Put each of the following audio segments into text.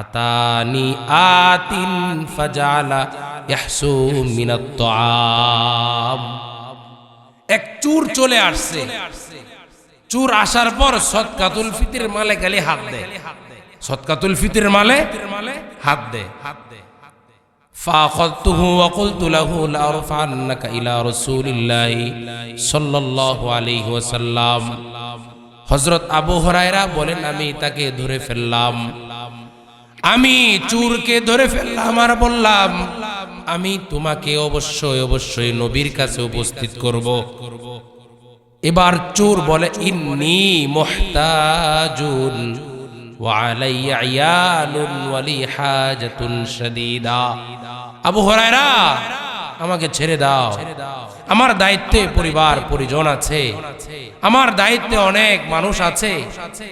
আতানি আতিন ফাজালা ইয়াহসু মিনাত তাআম। এক চোর চলে আসছে, চোর আসার পর সদকাতুল ফিতরের মালে খালি হাত দেয়, সদকাতুল ফিতরের মালে হাত দেয়। ফাআখাযতুহু ওয়া কুলতু লাহু লা আরফা'ন্নাকা ইলা রাসূলিল্লাহি সাল্লাল্লাহু আলাইহি ওয়াসাল্লাম। হযরত আবু হুরায়রা বলেন, আমি তাকে ধরে ফেললাম, আমি চোরকে ধরে ফেললাম আর বললাম, আমি তোমাকে অবশ্যই অবশ্যই নবীর কাছে উপস্থিত করব। এবার চোর বলে, ইন্নী মুহতাজুন ওয়া আলাইয়া ইয়ালুন ওয়া লি হাজাতুন শাদীদা। আবু হুরায়রা, আমাকে ছেড়ে দাও, আমার দায়িত্বে পরিবার পরিজন আছে, আমার দায়িত্বে অনেক মানুষ আছে,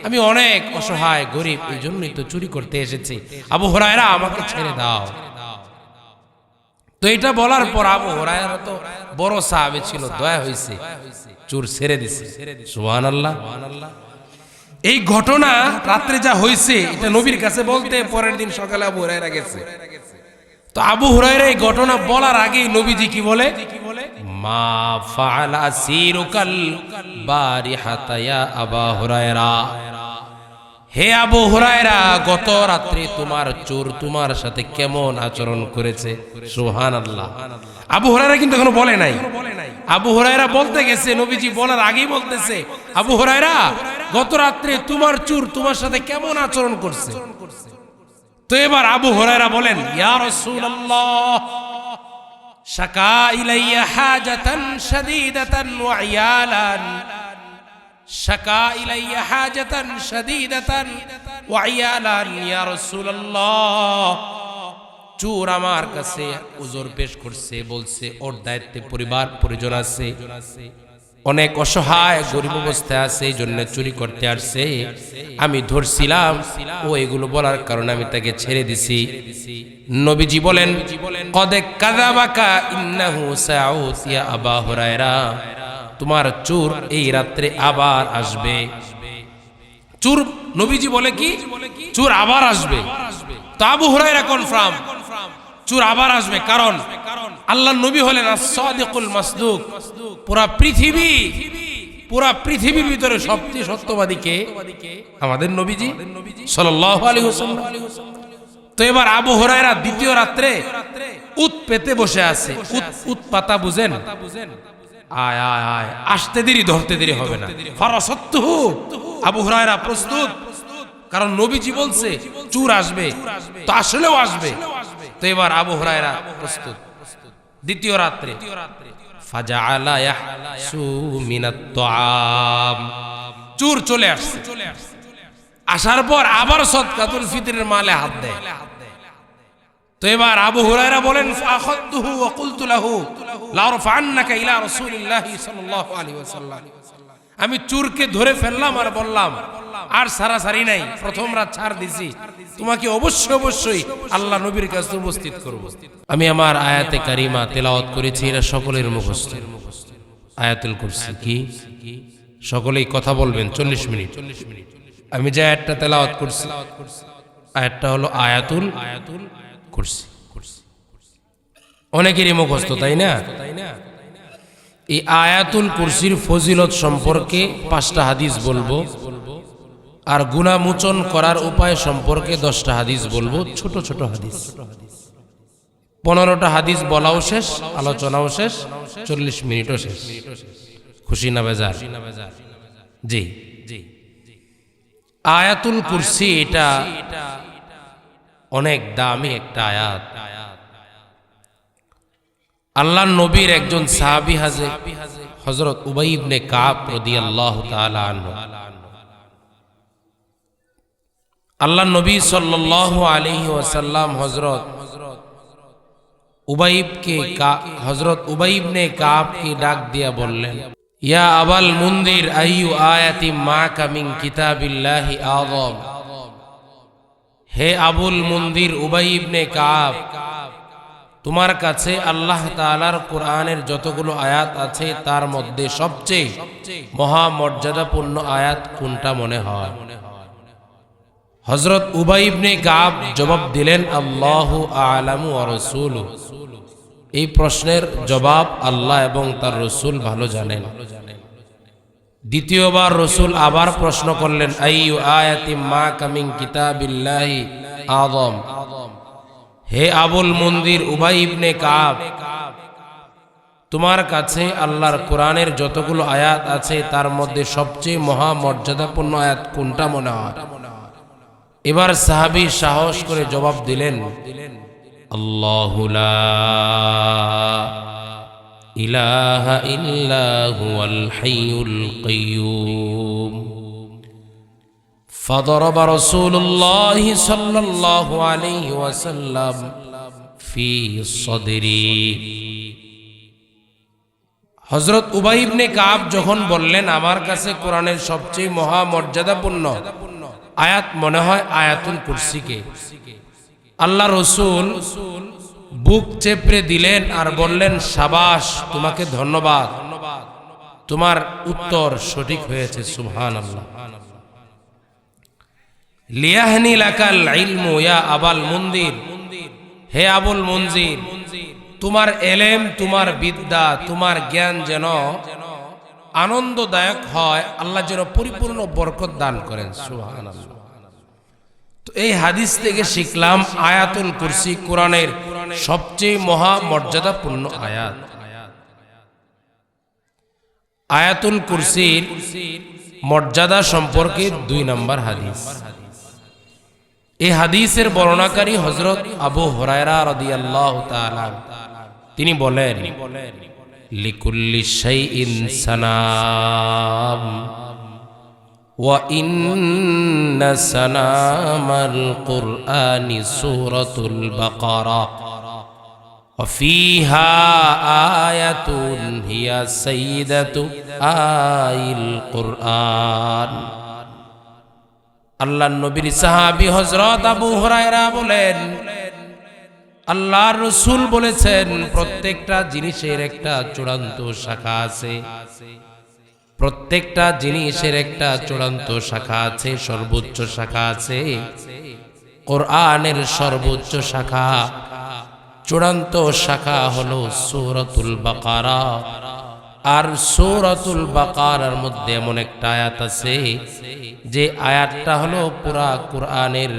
আমি অনেক অসহায় গরিব, এই জন্যই তো চুরি করতে এসেছি। আবু হুরায়রা, আমাকে ছেড়ে দাও। তো এটা বলার পর আবু হুরায়রা তো বড় সাহাবী ছিল, দয়া হয়েছে, চোর ছেড়ে দিছে। সুবহানাল্লাহ। এই ঘটনা রাত্রে যা হয়েছে এটা নবীর কাছে বলতে পরের দিন সকালে আবু হুরায়রা গেছে। তো আবু হুরায়রা এই ঘটনা বলার আগেই নবীজি কি বলে, মা ফাআলা আসিরুকাল বারিহাতা ইয়া আবু হুরায়রা। হে আবু হুরায়রা, গত রাত্রে তোমার চোর তোমার সাথে কেমন আচরণ করেছে। সুবহানাল্লাহ। আবু হুরায়রা কিন্তু এখনো বলে নাই, আবু হুরায়রা বলতে গেছে, নবীজি বলার আগেই বলতেছে, আবু হুরায়রা, গত রাত্রে তোমার চোর তোমার সাথে কেমন আচরণ করছে। তো এবার আবু হুরায়রা বলেন, ইয়া রাসূলুল্লাহ, শাকা ইলাইয়া হাজাতান শাদীদাতান ওয়া ইয়ালান, শাকা ইলাইয়া হাজাতান শাদীদাতান ওয়া ইয়ালান। ইয়া রাসূলুল্লাহ, চোর আমার কাছে উযর পেশ করছে, বলছে ওর দায়িত্বে পরিবার পরিজন আছে, অনেক অসহায় গরিব অবস্থায় আছে, এই জন্য চুরি করতে আসছে। আমি ধরছিলাম, ও এগুলো বলার কারণে আমি তাকে ছেড়ে দিছি। নবীজি বলেন, কদ কাযাবাকা ইন্নাহু সাউত ইয়া আবু হুরায়রা, তোমার চোর এই রাত্রে আবার আসবে। চোর, নবীজি বলে কি, চোর আবার আসবে। তো আবু হুরায়রা কনফার্ম, চোর আবার আসবে, কারণ আল্লাহর নবী হলেন as-সাদিকুল মাসদুক। পুরা পৃথিবীর ভিতরে সবচেয়ে সত্যবাদী কে? আমাদের নবীজি সাল্লাল্লাহু আলাইহি ওয়াসাল্লাম। তো এবার আবু হুরায়রা দ্বিতীয় রাত্রে উত পেতে বসে আছে। উত পাতা বুঝেন? আয় আয় আয়, আসতে দেরি ধরতে দেরি হবে না। ফারাসাতুহু, আবু হুরায়রা প্রস্তুত, কারণ নবীজি বলছে চোর আসবে, তো আসলেও আসবে। তো এবার আবু হুরায়রা প্রস্তুত। দ্বিতীয় রাত্রে ফাজাআলা ইয়াহসু মিনাত তাআম, চোর চলে আসছে। আসার পর আবার সদকাতুল ফিতরের মালে হাত দেয়। তো এবার আবু হুরায়রা বলেন, ফাআখাযতুহু ওয়া কুলতু লাহু লা আরফা'ন্নাকা ইলা রাসূলিল্লাহি সাল্লাল্লাহু আলাইহি ওয়াসাল্লাম। আমি চোরকে ধরে ফেললাম আর বললাম, আর সারাসারি নাই, প্রথম রাত ছাড় দিছি, তোমাকে অবশ্যই অবশ্যই আল্লাহ নবীর কাছে উপস্থিত করব। আমি আমার আয়াতে কারিমা তেলাওয়াত করেছি, এরা সকলের মুখস্থ। আয়াতুল কুরসি কি? সকলেই কথা বলবেন 40 মিনিট। আমি যে আয়াতটা তেলাওয়াত করছি, আয়াতটা হলো আয়াতুল কুরসি। অনেকেরই মুখস্থ, তাই না? এই আয়াতুল কুরসির ফজিলত সম্পর্কে 5টা হাদিস বলবো, আর গুনাহ মোচন করার উপায় সম্পর্কে 10টা হাদিস বলবো, ছোট ছোট হাদিস। 15টা হাদিস বলাও শেষ, আলোচনাও শেষ, 40 মিনিটও শেষ। খুশি না বেজার? জি জি। আয়াতুল কুরসি এটা অনেক দামি একটা আয়াত। আল্লাহর নবীর একজন সাহাবী হযরত উবাই ইবনে কাব রাদিয়াল্লাহু তাআলা আনহু, আল্লাহর নবী সাল্লাল্লাহু আলাইহি ওয়াসাল্লাম হযরত উবাই ইবনে কাবকে ডাক দিয়া বললেন, ইয়া আবাল মুনদির, আইয়ু আয়াতি মাকা মিন কিতাবিল্লাহি আযম। হে আবুল মুনদির, উবাই ইবনে কাব, তোমার কাছে আল্লাহ তাআলার কোরআনের যতগুলো আয়াত আছে তার মধ্যে সবচেয়ে মহামর্যাদাপূর্ণ আয়াত কোনটা মনে হয়? হযরত উবাই ইবনে কাব জবাব দিলেন, আল্লাহু আ'লামু ওয়া রাসূলুহু। এই প্রশ্নের জবাব আল্লাহ এবং তার রাসূল ভালো জানেন। দ্বিতীয়বার রাসূল আবার প্রশ্ন করলেন, আইয়ু আয়াতিম মা কামিন কিতাবিল্লাহি আযম। হে আবুল মুনদির উবাই ইবনে কাব, তোমার কাছে আল্লাহর কোরআনের যতগুলো আয়াত আছে তার মধ্যে সবচেয়ে মহামর্যাদাপূর্ণ আয়াত কোনটা মনে হয়? এবার সাহাবী সাহস করে জবাব দিলেন, আল্লাহু লা ইলাহা ইল্লা হুয়াল হাইয়ুল কাইয়্যুম। فضرب رسول الله صلى الله عليه وسلم في صدري। হযরত উবাই ইবনে কাব যখন বললেন, আমার কাছে কোরআনের সবচেয়ে মহামর্যাদাপূর্ণ আয়াত মনে হয় আয়াতুল কুরসিকে, আল্লাহ রাসূল বুক চেপড়ে দিলেন আর বললেন, শাবাশ, তোমাকে ধন্যবাদ, তোমার উত্তর সঠিক হয়েছে, সুবহানাল্লাহ। লিয়াহনি লাকাল ইলমু ইয়া আবাল মুনদির। হে আবুল মুনজির, তোমার এলেম, তোমার বিদ্যা, তোমার জ্ঞান যেন আনন্দদায়ক হয়, আল্লাহ যেন পরিপূর্ণ বরকত দান করেন, সুবহানাল্লাহ। তো এই হাদিস থেকে শিখলাম আয়াতুল কুরসি কোরআনের সবচেয়ে মহামর্যাদাপূর্ণ আয়াত। আয়াতুল কুরসির মর্যাদা সম্পর্কে 2 নম্বর হাদিস। এই হাদিসের বর্ণনাকারী হযরত আবু হুরায়রা রাদিয়াল্লাহু তাআলা, তিনি বলেন, লিকুল্লি শাইইন সানাম ওয়া ইন্না সানামাল কুরআনি সূরাতুল বাকারা ওয়া ফীহা আয়াতুন হিয়া সাইয়্যিদাতু আইল কুরআন। আল্লাহর নবীর সাহাবী হযরত আবু হুরায়রা বলেন, আল্লাহর রাসূল বলেছেন, প্রত্যেকটা জিনিসের একটা চূড়ান্ত শাখা আছে, প্রত্যেকটা জিনিসের একটা চূড়ান্ত শাখা আছে, সর্বোচ্চ শাখা আছে। কোরআনের সর্বোচ্চ শাখা, চূড়ান্ত শাখা হলো সূরাতুল বাকারা। আর সূরাতুল বাকারার মধ্যে এমন একটা আয়াত আছে যে আয়াতটা হলো পুরা কোরআনের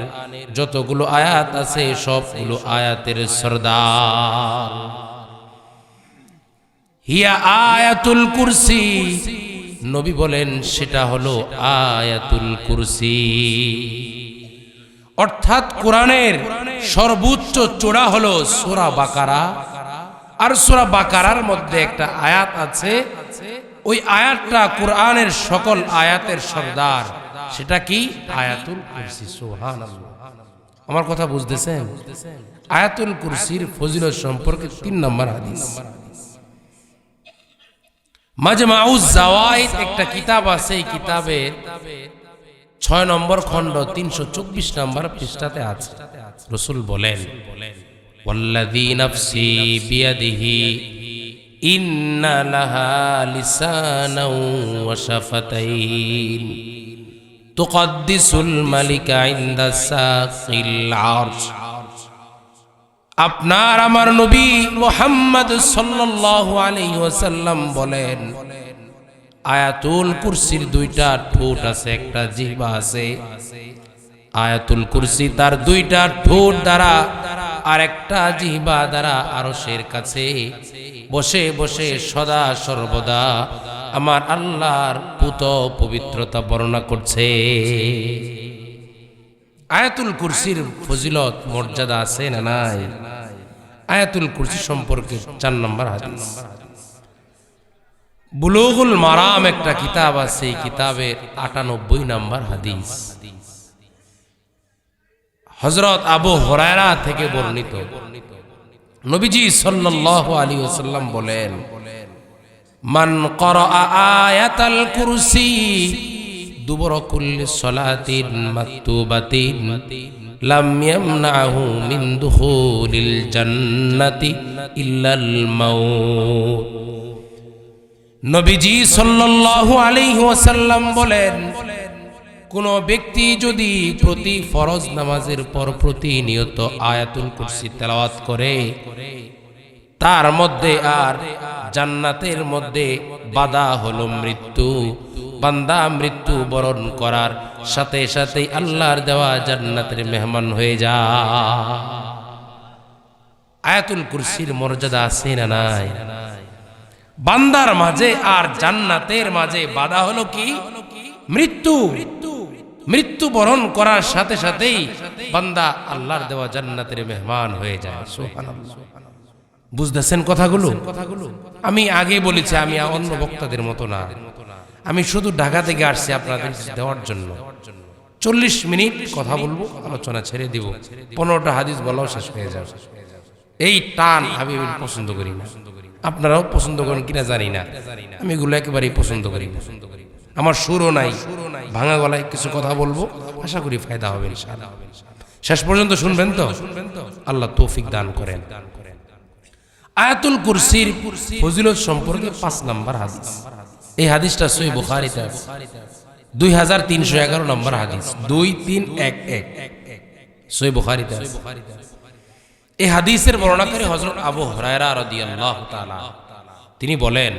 যতগুলো আয়াত আছে সবগুলো আয়াতের সরদার। হিয়া আয়াতুল কুরসি, নবী বলেন সেটা হলো আয়াতুল কুরসি। অর্থাৎ কোরআনের সর্বোচ্চ চূড়া হলো সূরা বাকারা। আর সূরা বাকারার মধ্যে একটা আয়াত আছে, ওই আয়াতটা কোরআনের সকল আয়াতের সরদার, সেটা কি? আয়াতুল কুরসি। সুবহানাল্লাহ। আমার কথা বুঝতেছেন? আয়াতুল কুরসির ফজিলত সম্পর্কে 3 নম্বর হাদিস। মাজমাউজ জাওয়াইদ একটা কিতাব আছে, এই কিতাবের 6 নম্বর খণ্ড 324 নম্বর পৃষ্ঠাতে আছে। রাসূল বলেন, ওয়াল্লাযী নাফসি বিয়াদিহি ইন্না লাহা লিসানাও ওয়া শাফাতাইন তুকাদ্দিসুল মালিকা ইনদা সাকিল আরশ। আপনার আমার নবী মুহাম্মদ সাল্লাল্লাহু আলাইহি ওয়াসাল্লাম বলেন, আয়াতুল কুরসির 2টা ঠোঁট আছে, একটা জিহ্বা আছে। আয়াতুল কুরসি তার 2টা ঠোঁট দ্বারা আর একটা জিহ্বা দ্বারা আরশের কাছে বসে বসে সদা সর্বদা আমার আল্লাহর পুত পবিত্রতা বর্ণনা করছে। আয়াতুল কুরসির ফজিলত মর্যাদা আছে না নাই? আয়াতুল কুরসি সম্পর্কে 4 নম্বর হাদিস। বুলুগুল মারাম একটা কিতাব আছে, এই কিতাবের 98 নম্বর হাদিস। হযরত আবু হুরায়রা থেকে বর্ণিত, নবীজি সাল্লাল্লাহু আলাইহি ওয়াসাল্লাম বলেন, মান ক্বারাআ আয়াতাল কুরসি দুবুর কুল্লি সালাতিন মাকতুবাতিন লাম ইয়ামনাহু মিন দুখুলিল জান্নাতি ইল্লাল মাউত। নবীজি সাল্লাল্লাহু আলাইহি ওয়াসাল্লাম বলেন, কোনো ব্যক্তি যদি প্রতি ফরজ নামাজের পর প্রতিনিয়ত আয়াতুল কুরসি তেলাওয়াত করে, তার মধ্যে আর জান্নাতের মধ্যে বাধা হলো মৃত্যু। বান্দা মৃত্যু বরণ করার সাথে সাথে আল্লাহর দেওয়া জান্নাতের মেহমান হয়ে যায়। আয়াতুল কুরসির মর্যাদা আছে না নাই? বান্দার মাঝে আর জান্নাতের মাঝে বাধা হলো কি? মৃত্যু। মৃত্যু বরণ করার সাথে সাথেই বান্দা আল্লাহর দেওয়া জান্নাতের মেহমান হয়ে যায়। সুবহানাল্লাহ। বুঝতেছেন কথাগুলো? আমি আগে বলেছি আমি অন্য বক্তাদের মতো না, আমি শুধু ঢাকা থেকে আসছি আপনাদের দেওয়ার জন্য। 40 মিনিট কথা বলবো, আলোচনা ছেড়ে দিব, 15টা হাদিস বলাও শেষ হয়ে যাবে। এই টান আমি পছন্দ করি না, আপনারাও পছন্দ করেন কিনা জানি না, আমি এগুলো একেবারেই পছন্দ করি না। আমার সুরও নাই, ভাঙা গলায় কিছু কথা বলবো, আশা করি ফায়দা হবে ইনশাআল্লাহ। শেষ পর্যন্ত শুনবেন তো? আল্লাহ তৌফিক দান করেন। আয়াতুল কুরসির ফজিলত সম্পর্কে 5 নম্বর হাদিস। এই হাদিসটা সহিহ বুখারীতে আছে, 2311 নম্বর হাদিস, 2311 সহিহ বুখারীতে আছে। এই হাদিসের বর্ণনাকারী হযরত আবু হুরায়রা রাদিয়াল্লাহু তাআলা, তিনি বলেন,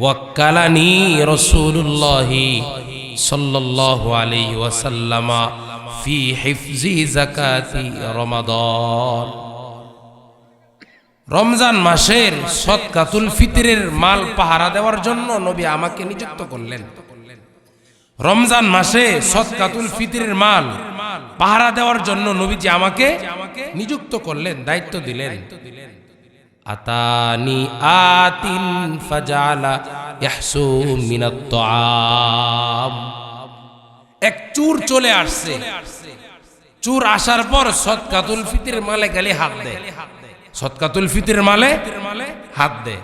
ওয়াক্কালানি রাসূলুল্লাহি সাল্লাল্লাহু আলাইহি ওয়াসাল্লাম ফি হিফজি যাকাতি রমাদান। রমজান মাসের সদকাতুল ফিতরের মাল পাহারা দেওয়ার জন্য নবী আমাকে নিযুক্ত করলেন। রমজান মাসে সদকাতুল ফিতরের মাল পাহারা দেওয়ার জন্য নবীজি আমাকে নিযুক্ত করলেন, দায়িত্ব দিলেন। আতানি আতিন ফাজালা ইয়াহসু মিনাত তাআম। এক চোর চলে আসছে, চোর আসার পর সদকাতুল ফিতরের মালে গালি হাত দেয়, সদকাতুল ফিতরের মালে হাত দেয়।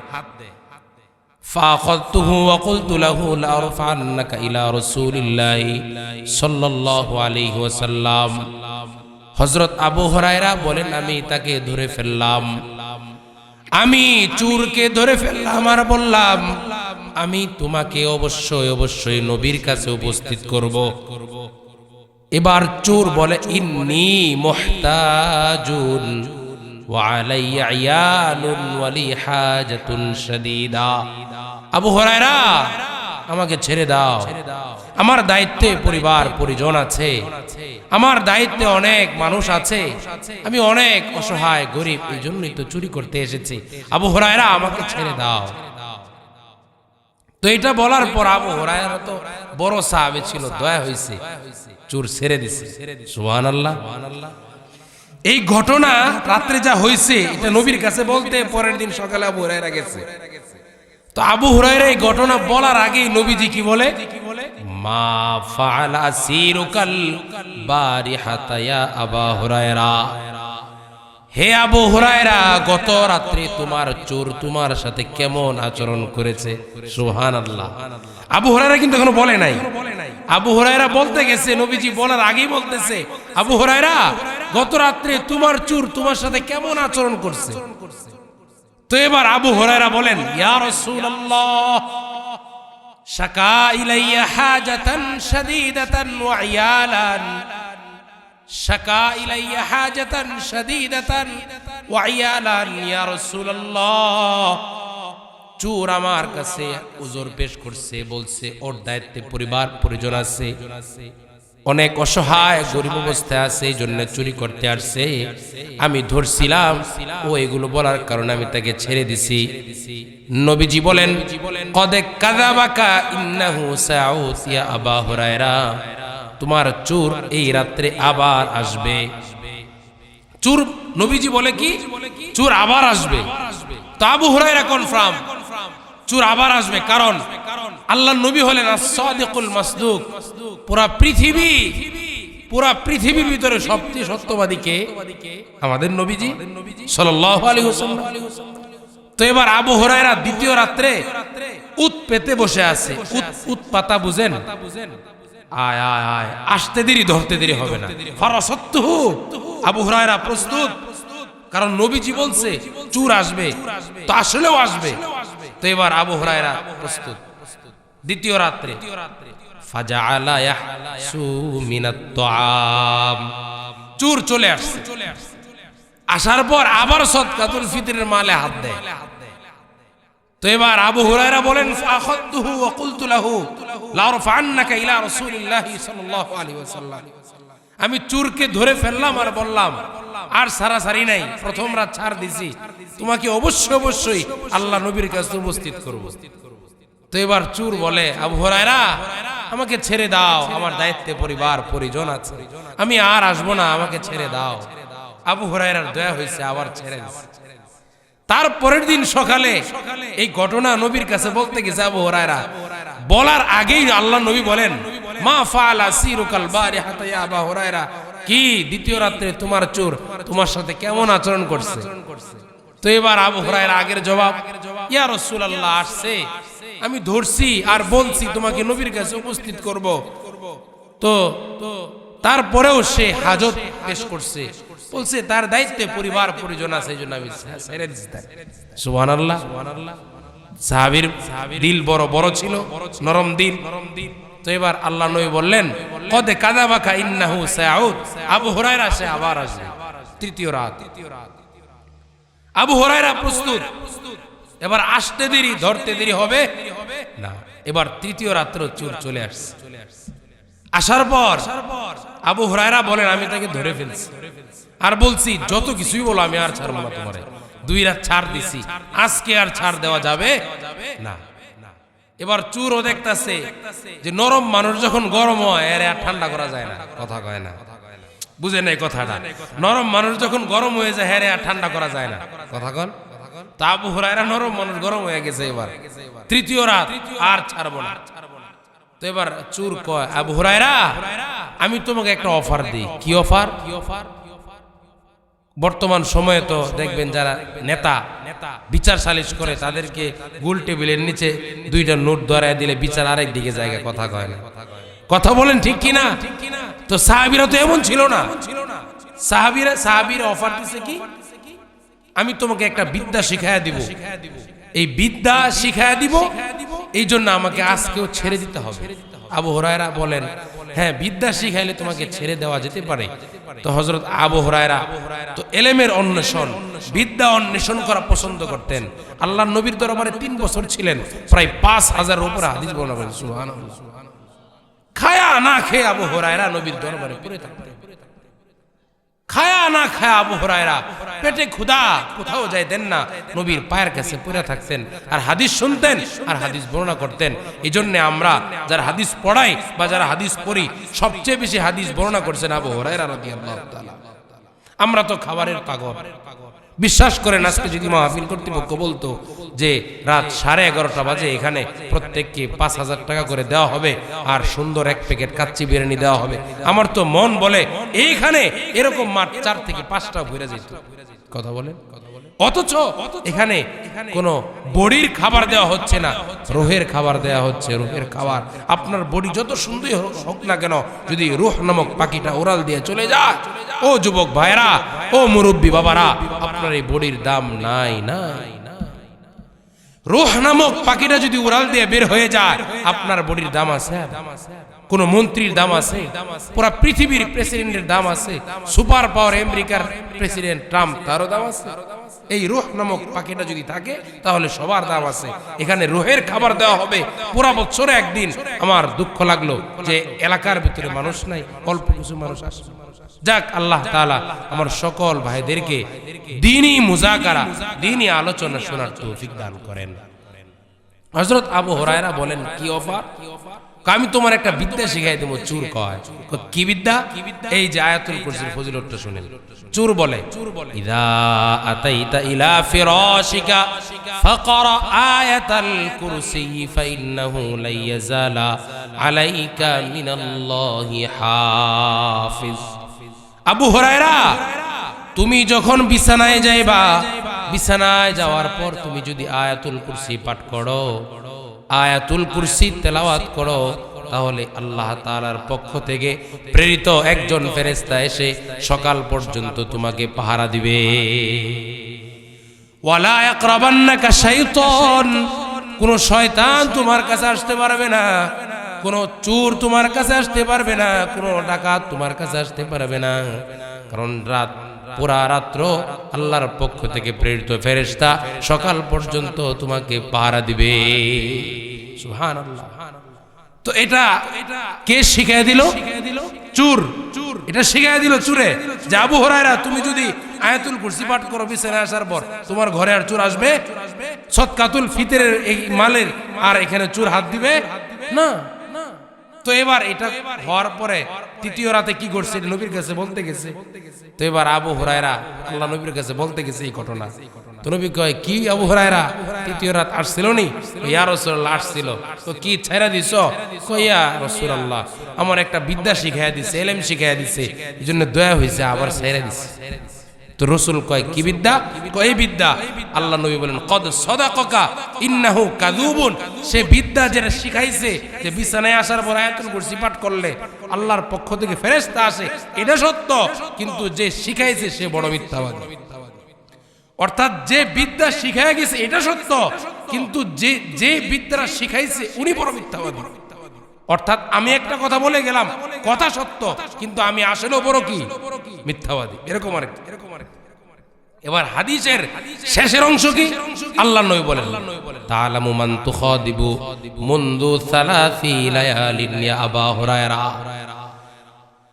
ফাআখাযতুহু ওয়া কুলতু লাহু লা আরফান্নাকা ইলা রাসূলিল্লাহি সাল্লাল্লাহু আলাইহি ওয়াসাল্লাম। হযরত আবু হুরায়রা বলেন, আমি তাকে ধরে ফেললাম, আমি চোরকে ধরে ফেললাম আর বললাম, আমি তোমাকে অবশ্যই অবশ্যই নবীর কাছে উপস্থিত করব। এবার চোর বলে, ইন্নী মুহতাজুন ওয়া আলাইয়া ইয়ালুন ওয়া লি হাজাতুন শাদীদা। আবু হুরায়রা, আমাকে ছেড়ে দাও, আমার দায়িত্বে পরিবার পরিজন আছে, আমার দায়িত্বে অনেক মানুষ আছে, আমি অনেক অসহায় গরিব, এই জন্যই তো চুরি করতে এসেছি। আবু হুরায়রা, আমাকে ছেড়ে দাও। তো এটা বলার পর আবু হুরায়রা তো বড় সাহাবী ছিল, দয়া হয়েছে, চোর ছেড়ে দিছে। সুবহানাল্লাহ। এই ঘটনা রাত্রে যা হয়েছে এটা নবীর কাছে বলতে পরের দিন সকালে আবু হুরায়রা গেছে। তো আবু হুরায়রা এই ঘটনা বলার আগেই নবীজি কি বলে, মা ফাআলা আসিরুকাল বারিহাতা ইয়া আবু হুরায়রা। হে আবু হুরায়রা, গত রাত্রে তোমার চোর তোমার সাথে কেমন আচরণ করেছে। সুবহানাল্লাহ। আবু হুরায়রা কিন্তু এখনো বলে নাই, আবু হুরায়রা বলতে গেছে, নবীজি বলার আগেই বলতেছে, আবু হুরায়রা, গত রাত্রে তোমার চোর তোমার সাথে কেমন আচরণ করছে। তো এবার আবু হুরায়রা বলেন, ইয়া রাসূলুল্লাহ, শাকা ইলাইয়া হাজাতান শাদীদাতান ওয়া ইয়ালান, শাকা ইলাইয়া হাজাতান শাদীদাতান ওয়া ইয়ালান, ইয়া রাসূলুল্লাহ, চোর আমার কাছে উযর পেশ করছে, বলছে ওর দায়িত্বে পরিবার পরিজন আছে, অনেক অসহায় গরিব অবস্থায় আছে, এই জন্য চুরি করতে আসছে, আমি ধরছিলাম, ও এগুলো বলার কারণে আমি তাকে ছেড়ে দিছি। নবীজি বলেন, কদ কাযাবাকা ইন্নাহু সাউত ইয়া আবু হুরায়রা, তোমার চোর এই রাত্রে আবার আসবে। চোর, নবীজি বলে কি, চোর আবার আসবে। তো আবু হুরায়রা কনফার্ম চোর আবার আসবে, কারণ আল্লাহর নবী হলেন as-সাদিকুল মাসদুক। পুরা পৃথিবীর ভিতরে সবচেয়ে সত্যবাদী কে? আমাদের নবীজি সাল্লাল্লাহু আলাইহি ওয়াসাল্লাম। তো এবার আবু হুরায়রা দ্বিতীয় রাত্রে উত পেতে বসে আছে। উত পাতা বুঝেন? আয় আয় আয়, আসতে দেরি ধরতে দেরি হবে না। ফারাসাতুহু, আবু হুরায়রা প্রস্তুত, কারণ নবীজি বলছে চোর আসবে, তো আসলেও আসবে। তো এবার আবু হুরায়রা প্রস্তুত। দ্বিতীয় রাত্রে ফাজআলা ইয়াহসু মিনাত তাআম, চুর চলে আসছে। আসার পর আবার সদকাতুল ফিতরের মালে হাত দেয়। তো এবার আবু হুরায়রা বলেন ফাখাযতুহু ওয়া কুলতু লাহু লা আরফা'আন্নাকা ইলা রাসূলিল্লাহি সাল্লাল্লাহু আলাইহি ওয়াসাল্লাম, আমি চুরকে ধরে ফেললাম আর বললাম আর সারাসারি নাই, প্রথম রাত ছাড় দিছি, তোমাকে অবশ্যই আল্লাহ নবীর কাছে উপস্থিত করব। তো এবার চুর বলে আবু হুরায়রা আমাকে ছেড়ে দাও, আমার দায়িত্বে পরিবার পরিজন আছে, আমি আর আসবো না, আমাকে ছেড়ে দাও। আবু হুরায়রার দয়া হয়েছে, আবার ছেড়ে দিয়েছে। তারপরের দিন সকালে এই ঘটনা নবীর কাছে বলতে গেছে আবু হুরায়রা, বলার আগেই আল্লাহ নবী বলেন মা ফাআলা সিরুকাল বারিহাতা ইয়া আবু হুরায়রা, কি দ্বিতীয় রাতে তোমার চোর তোমার সাথে কেমন আচরণ করছে? তো এবার আবু হুরায়রা আগের জবাব, ইয়া রাসূলুল্লাহ আসছে, আমি ধরছি আর বলছি তোমাকে নবীর কাছে উপস্থিত করব। তো তারপরেও সে হাজত পেশ করছে, বলছে তার দায়িত্বে পরিবার পরিজন আছে, এই জন্য আমি ছেড়ে দিচ্ছি। সুবহানাল্লাহ। সাহাবীর দিল বড় বড় ছিল, নরম দিল। তো এবার আল্লাহ নবী বললেন কদ কাযাবাকা ইন্নাহু সায়াউদ, আবু হুরায়রা সে আবার আসবে তৃতীয় রাত। আবু হুরায়রা প্রস্তুত, এবার আসতে দেরি ধরতে দেরি হবে না। এবার তৃতীয় রাত্র চোর চলে আসছে। আসার পর আবু হুরায়রা বলেন আমি তাকে ধরে ফেলছি আর বলছি যত কিছুই বলো আমি আর ছাড়বো না তোমারে, 2 রাত ছাড় দিছি, আজকে আর ছাড় দেওয়া যাবে না। এবার চুরও দেখতাছে যে নরম মানুষ যখন গরম হয় এর আর ঠান্ডা করা যায় না, কথা কয় না, বুঝে নাই কথাটা, নরম মানুষ যখন গরম হয়ে যায় হ্যাঁ আর ঠান্ডা করা যায় না, কথা কন। তা আবু হুরায়রা নরম মানুষ গরম হয়ে গেছে, এবার তৃতীয় রাত আর ছাড়বো না। তো এবার চুর কয় আবু হুরায়রা আমি তোমাকে একটা অফার দিই। কি অফার? বর্তমান সময়ে তো দেখবেন যারা নেতা বিচার সালিশ করে তাদেরকে গোল টেবিলের নিচে 2টা নোট ধরায় দিলে বিচার আরেক দিকে জায়গা, কথা কয় না, কথা বলেন ঠিক কিনা? তো সাহাবীরা তো এমন ছিল না, সাহাবীরা অফার দিছে কি, আমি তোমাকে একটা বিদ্যা শিখায়া দিব, এই বিদ্যা শিখায়া দিব, এই জন্য আমাকে আজকেও ছেড়ে দিতে হবে। আবু হুরায়রা বলেন হ্যাঁ বিদ্যা শিখাইলে তোমাকে ছেড়ে দেওয়া যেতে পারে। তো হযরত আবু হুরায়রা তো এলেমের অন্বেষণ, বিদ্যা অন্বেষণ করা পছন্দ করতেন। আল্লাহর নবীর দরবারে 3 বছর ছিলেন, প্রায় 5000-এর উপরে হাদিস বর্ণনা করেন। সুবহানাল্লাহ। খায়া না খেয়ে আবু হুরায়রা নবীর দরবারে পড়ে থাকতেন, খায়া না খায়া আবু হুরায়রা পেটে ক্ষুধা, কোথাও যাইতেন না, নবীর পায়ের কাছে পড়ে থাকতেন আর হাদিস শুনতেন আর হাদিস বর্ণনা করতেন। এই জন্য আমরা যারা হাদিস পড়াই বা যারা হাদিস পড়ি সবচেয়ে বেশি হাদিস বর্ণনা করছেন আবু হুরায়রা রাদিয়াল্লাহু তাআলা। আমরা তো খাবারের পাগল। বিশ্বাস করেন আজকে যদি মাহফিল কর্তৃপক্ষ বলতো যে রাত 11:30 বাজে এখানে প্রত্যেককে 5000 টাকা করে দেওয়া হবে আর সুন্দর 1 প্যাকেট কাচ্চি বিরিয়ানি দেওয়া হবে, আমার তো মন বলে এইখানে এরকম মাঠ 4 থেকে 5টা ভরে যেত, কথা বলেন। অথচ এখানে কোনো বডির খাবার দেওয়া হচ্ছে না, রুহের খাবার দেওয়া হচ্ছে। রুহের খাবার, আপনার বডি যত সুন্দর হোক না কেন, যদি রুহ নামক পাখিটা উড়াল দিয়ে চলে যায়, ও যুবক ভাইরা, ও মুরব্বী বাবারা, আপনার এই বডির দাম নাই। রুহ নামক পাখিটা যদি উড়াল দিয়ে বের হয়ে যায়, আপনার বডির দাম আছে? কোন মন্ত্রীর দাম আছে? পুরা পৃথিবীর প্রেসিডেন্টের দাম আছে? সুপার পাওয়ার আমেরিকার প্রেসিডেন্ট ট্রাম্প, তারও দাম আছে? এই রুহ নামক পাখিটা যদি থাকে তাহলে সবার দাম আছে। এখানে রুহের খাবার দেওয়া হবে পুরা বছরে একদিন। আমার দুঃখ লাগলো যে এলাকার ভিতরে মানুষ নাই, অল্প কিছু মানুষ আসে। যাক, আল্লাহ তাআলা আমার সকল ভাইদেরকে দ্বীনি মুযাকারা, দ্বীনি আলোচনা শোনার তৌফিক দান করেন। হযরত আবু হুরায়রা বলেন কি অফার? আমি তোমার একটা বিদ্যা শিখাই দেব। চুর কয় কি বিদ্যা? এই যে আয়াতুল কুরসির ফজিলতটা শুনেন। চুর বলে ইযা আতাইতা ইলা ফিরাশিকা ফাকরা আয়াতাল কুরসি ফাইন্নাহু লা ইয়াজালা আলাইকা মিনাল্লাহি হাফিজ। আবু হুরায়রা, তুমি যখন বিছানায় যাইবা, বিছানায় যাওয়ার পর তুমি যদি আয়াতুল কুরসি পাঠ করো, আয়াতুল কুরসি তেলাওয়াত করো, তাহলে আল্লাহ তাআলার পক্ষ থেকে প্রেরিত একজন ফেরেশতা এসে সকাল পর্যন্ত তোমাকে পাহারা দিবে। ওয়ালা ইয়াকরাবান্নাকা শাইতান, কোন শয়তান তোমার কাছে আসতে পারবে না। কোনো চোর তোমার কাছে আসতে পারবে না, কোনো ডাকাত তোমার কাছে আসতে পারবে না, কারণ পুরা রাত্র আল্লাহর পক্ষ থেকে প্রেরিত ফেরেশতা সকাল পর্যন্ত তোমাকে পাহারা দিবে। সুবহানাল্লাহ। তো এটা কে শিখাই দিল? চোর। এটা শিখাই দিল চোরে যে আবু হুরায়রা তুমি যদি আয়াতুল কুরসি পাঠ করো বিছানায় আসার পর তোমার ঘরে আর চোর আসবে? সদকাতুল ফিতরের এই মালের আর এখানে চোর হাত দিবে না। তো এবার এটা হওয়ার পরে তৃতীয় রাতে কি করছে নবীর কাছে বলতে গেছে। তো এবার আবু হুরায়রা আল্লাহ নবীর কাছে বলতে গেছে এই ঘটনা। তো নবী কয় কি আবু হুরায়রা তৃতীয় রাত আসছিল নি? ইয়া রাসূলুল্লাহ আসছিল। তো কি ছাইরা দিছো? কয় ইয়া রাসূলুল্লাহ আমার একটা বিদ্যা শিখাইয়া দিছে, ইলম শিখাইয়া দিছে, এজন্য দয়া হইছে আবার ছাইরা দিছে। তো রাসূল কয় কি বিদ্যা? কয় এই বিদ্যা। আল্লাহ নবী বলেন কদ সাদাকাকা ইন্নাহু কাযুবুন, সে বিদ্যা যেটা শিখাইছে যে বিছানায় আসার পর আয়াতুল কুরসি পাঠ করলে আল্লাহর পক্ষ থেকে ফেরেশতা আসে, এটা সত্য, কিন্তু যে শিখাইছে সে বড় মিথ্যাবাদী। অর্থাৎ যে বিদ্যা শিখাইয়া গেছে এটা সত্য, কিন্তু যে বিদ্যাটা শিখাইছে উনি বড় মিথ্যাবাদী। অর্থাৎ আমি একটা কথা বলে গেলাম, কথা সত্য, কিন্তু আমি আসলেও বড় কি মিথ্যাবাদী, এরকম আর কি। এবার হাদিসের শেষের অংশ কি? আল্লাহ নবী বলেন তাআলামু মান তুখাদিবু মুনযু সালাসি লায়ালিন ইয়া আবা হুরায়রা,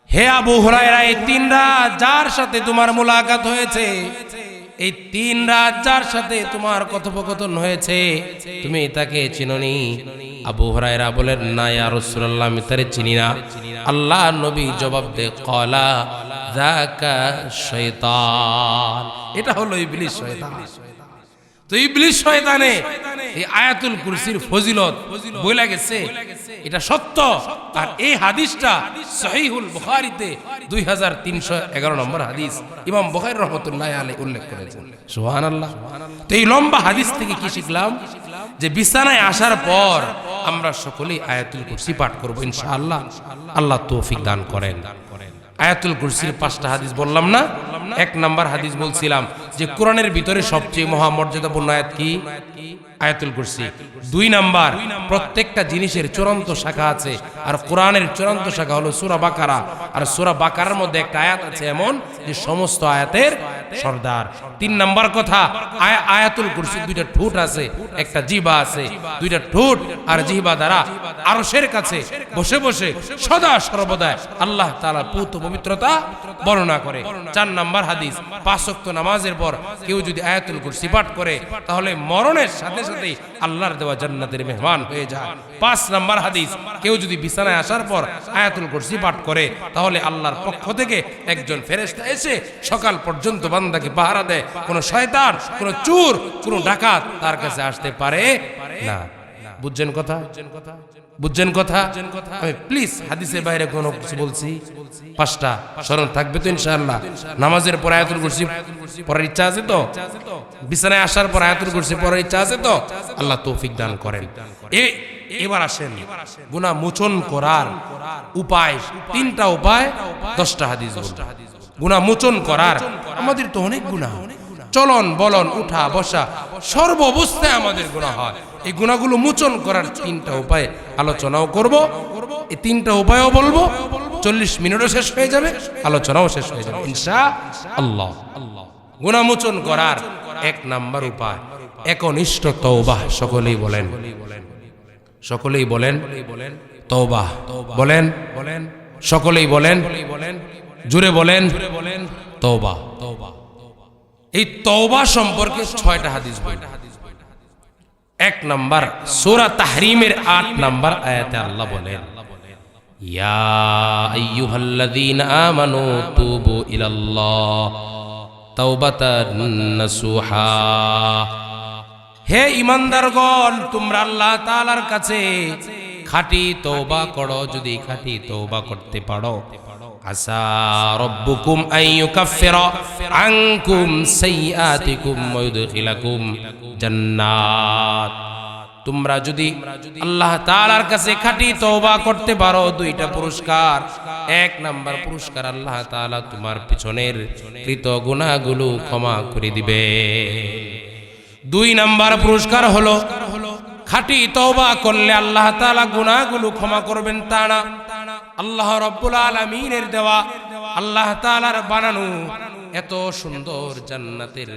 হে আবু হুরায়রা এই 3 রাত যার সাথে তোমার মুলাকাত হয়েছে, এই 3 রাত যার সাথে তোমার কথোপকথন হয়েছে, তুমি তাকে চিনোনি? আবু হুরায়রা বলেন না ইয়া রাসূলুল্লাহ আমি তারে চিনি না। আল্লাহ নবী জবাব দেয় ক্বালা যাকা শয়তান, এটা হলো ইবলিস শয়তান। তো ইবলিস শয়তানে এই আয়াতুল কুরসির ফজিলত বলে গেছে, এটা সত্য। আর এই হাদিসটা সহিহুল বুখারীতে 2311 নম্বর হাদিস ইমাম বুখারী রাহমাতুল্লাহি আলাইহি উল্লেখ করেছেন। সুবহানাল্লাহ। তো এই লম্বা হাদিস থেকে কি শিখলাম? যে বিছানায় আসার পর আমরা সকলেই আয়াতুল কুরসি পাঠ করব ইনশাআল্লাহ। আল্লাহ তৌফিক দান করেন। আয়াতুল কুরসির 5টা হাদিস বললাম না? 1 নাম্বার হাদিস বলছিলাম যে কোরআনের ভিতরে সবচেয়ে মহামর্যাদাপূর্ণ আয়াত কি? আয়াতুল কুরসি। 2 নাম্বার প্রত্যেকটা জিনিসের চূড়ান্ত শাখা আছে, আর কোরআনের চূড়ান্ত শাখা হলো সূরা বাকারা। আর সূরা বাকারার মধ্যে একটা আয়াত আছে এমন যে সমস্ত আয়াতের সরদার। 3 নাম্বার কথা আয়াতুল কুরসির 2টা ঠোঁট আছে, একটা জিহ্বা আছে। 2টা ঠোঁট আর জিহ্বা দ্বারা আরশের কাছে বসে বসে সদা সর্বদা আল্লাহ তাআলার পবিত্রতা বর্ণনা করে। 4 নাম্বার হাদিস 5 ওয়াক্ত নামাজের পর কেউ যদি আয়াতুল কুরসি পাঠ করে তাহলে মরণের সাথে সাথে আল্লাহর দেওয়া জান্নাতের মেহমান হয়ে যায়। 5 নাম্বার হাদিস কেউ যদি বিছানায় আসার পর আয়াতুল কুরসি পাঠ করে তাহলে আল্লাহর পক্ষ থেকে একজন ফেরেশতা এসে সকাল পর্যন্ত বান্দাকে পাহারা দেয়, কোনো শয়তান, কোনো চোর, কোনো ডাকাত তার কাছে আসতে পারে না। বুঝছেন কথা? বুঝছেন কথা? আমি প্লিজ হাদিসের বাইরে কোনো কিছু বলছি 5টা স্মরণ থাকবে তো ইনশাআল্লাহ। নামাজের পর আয়াতুল কুরসি পড়ার ইচ্ছা আছে তো? বিছানায় আসার পর আয়াতুল কুরসি পড়ার ইচ্ছা আছে তো? আল্লাহ তৌফিক দান করেন। এবার আসেন গুনাহ মোচন করার উপায়। 3টা উপায় 10টা হাদিস বলবো। গুনাহ মোচন করার, আমাদের তো অনেক গুনাহ, চলন বলন উঠা বসা সর্ব অবস্থায় আমাদের গুনাহ হয়। এই গুনাহগুলো মোচন করার 3টা উপায় আলোচনাও করব। এই 3টা উপায়ও বলবো। 40 মিনিটও শেষ হয়ে যাবে, আলোচনাও শেষ হয়ে যাবে ইনশাআল্লাহ। গুনাহ মোচন করার 1 নাম্বার উপায় একনিষ্ঠ তওবাহ। সকলেই বলেন, সকলেই বলেন তওবাহ। বলেন, সকলেই বলেন, জোরে বলেন তওবাহ। এই তওবা সম্পর্কে 6টা হাদিস বলি। 1 নাম্বার সূরা তাহরিমের 8 নাম্বার আয়াতে আল্লাহ বলেন ইয়া আইয়ুহাল্লাযীনা আমানু তুবু ইলাল্লাহ তাওবাতান নাসুহা, হে ঈমানদারগণ তোমরা আল্লাহ তাআলার কাছে খাঁটি তওবা করো। যদি খাঁটি তওবা করতে পারো আসা রব্বুকুম আইয়ুকাফিরা আনকুম সাইয়্যাতিকুম ওয়া ইউদখিলাকুম জান্নাত। তোমরা যদি আল্লাহ তাআলার কাছে খাঁটি তওবা করতে পারো 2টা পুরস্কার। 1 নাম্বার পুরস্কার আল্লাহ তাআলা তোমার পিছনের কৃত গুনাহগুলো ক্ষমা করে দিবে। 2 নাম্বার পুরস্কার হলো খাঁটি তওবা করলে আল্লাহ তাআলা গুনাহগুলো ক্ষমা করবেন তা না, আল্লাহ রাব্বুল আলামিনের দেওয়া, আল্লাহ তাআলার বানানো এত সুন্দর জান্নাতের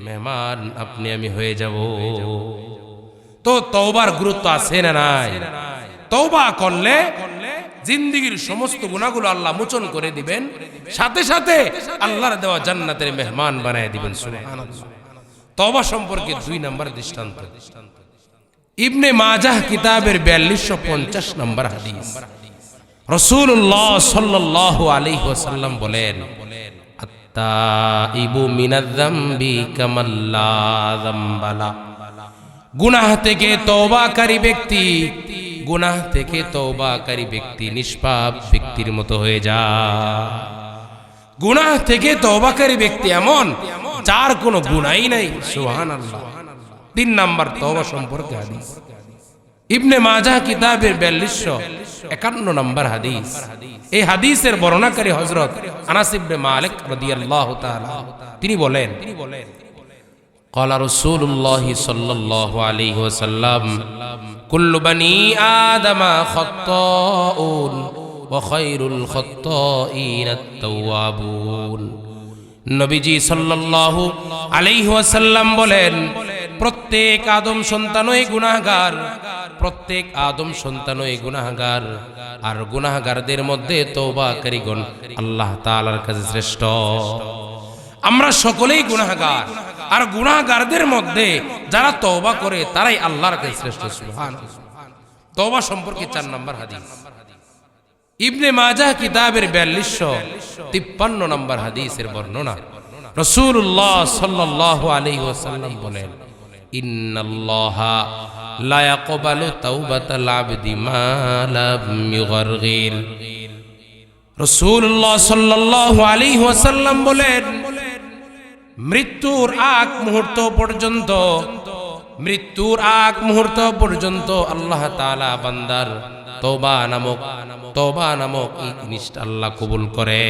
মেহমান আপনি আমি হয়ে যাব। তো তওবার গুরুত্ব আছে না নাই? তওবা করলে জিন্দেগীর সমস্ত গুনাহগুলো আল্লাহ মোচন করে দিবেন, সাথে সাথে আল্লাহর দেওয়া জান্নাতের মেহমান বানায় দিবেন। সুবহানাল্লাহ। তওবা সম্পর্কে 2 নম্বর দৃষ্টান্ত ইবনে মাজাহ কিতাবের 4250 নম্বর হাদিস। রাসূলুল্লাহ সাল্লাল্লাহু আলাইহি ওয়াসাল্লাম বলেন, আত-তাইবু মিনায-যামবি কামাল্লা যামবালা। গুনাহ থেকে তওবাকারী ব্যক্তি, গুনাহ থেকে তওবাকারী ব্যক্তি নিষ্পাপ ব্যক্তির মতো হয়ে যায়। গুনাহ থেকে তওবাকারী ব্যক্তি এমন যার কোনো গুনাহই নাই। সুবহানাল্লাহ। 3 নাম্বার তওবা সম্পর্কে হাদিস ইবনে মাজাহ কিতাবের 4251 নম্বর হাদিস। এই হাদিসের বর্ণনাকারী হযরত আনাস ইবনে মালিক রাদিয়াল্লাহু তাআলা তিনি বলেন, قال رسول الله صلى الله عليه وسلم كل بني آدم خطاؤون وخير الخطائين التوابون। নবীজি সাল্লাল্লাহু আলাইহি ওয়াসাল্লাম বলেন, প্রত্যেক আদম সন্তানই গুনাহগার, প্রত্যেক আদম সন্তানই গুনাহগার, আর গুনাহগারদের মধ্যে তওবাকারীগণ আল্লাহ তাআলার কাছে শ্রেষ্ঠ। আমরা সকলেই গুনাহগার, আর গুনাহগারদের মধ্যে যারা তওবা করে তারাই আল্লাহর কাছে শ্রেষ্ঠ। সুবহানাল্লাহ। তওবা সম্পর্কে 4 নম্বর হাদিস ইবনে মাজাহ কিতাবের 4253 নম্বর হাদিসের বর্ণনা। রাসূলুল্লাহ সাল্লাল্লাহু আলাইহি ওয়াসাল্লাম বলেন, ইন্নাল্লাহা লা ইয়াকবালু তাওবাতাল আবদি মা লাম ইউগারগির। রাসূলুল্লাহ সাল্লাল্লাহু আলাইহি ওয়াসাল্লাম বলেন, মৃত্যুর আগ মুহূর্ত পর্যন্ত, মৃত্যুর আগ মুহূর্ত পর্যন্ত আল্লাহ তাআলা বান্দার তওবা নামক এই জিনিসটা আল্লাহ কবুল করে।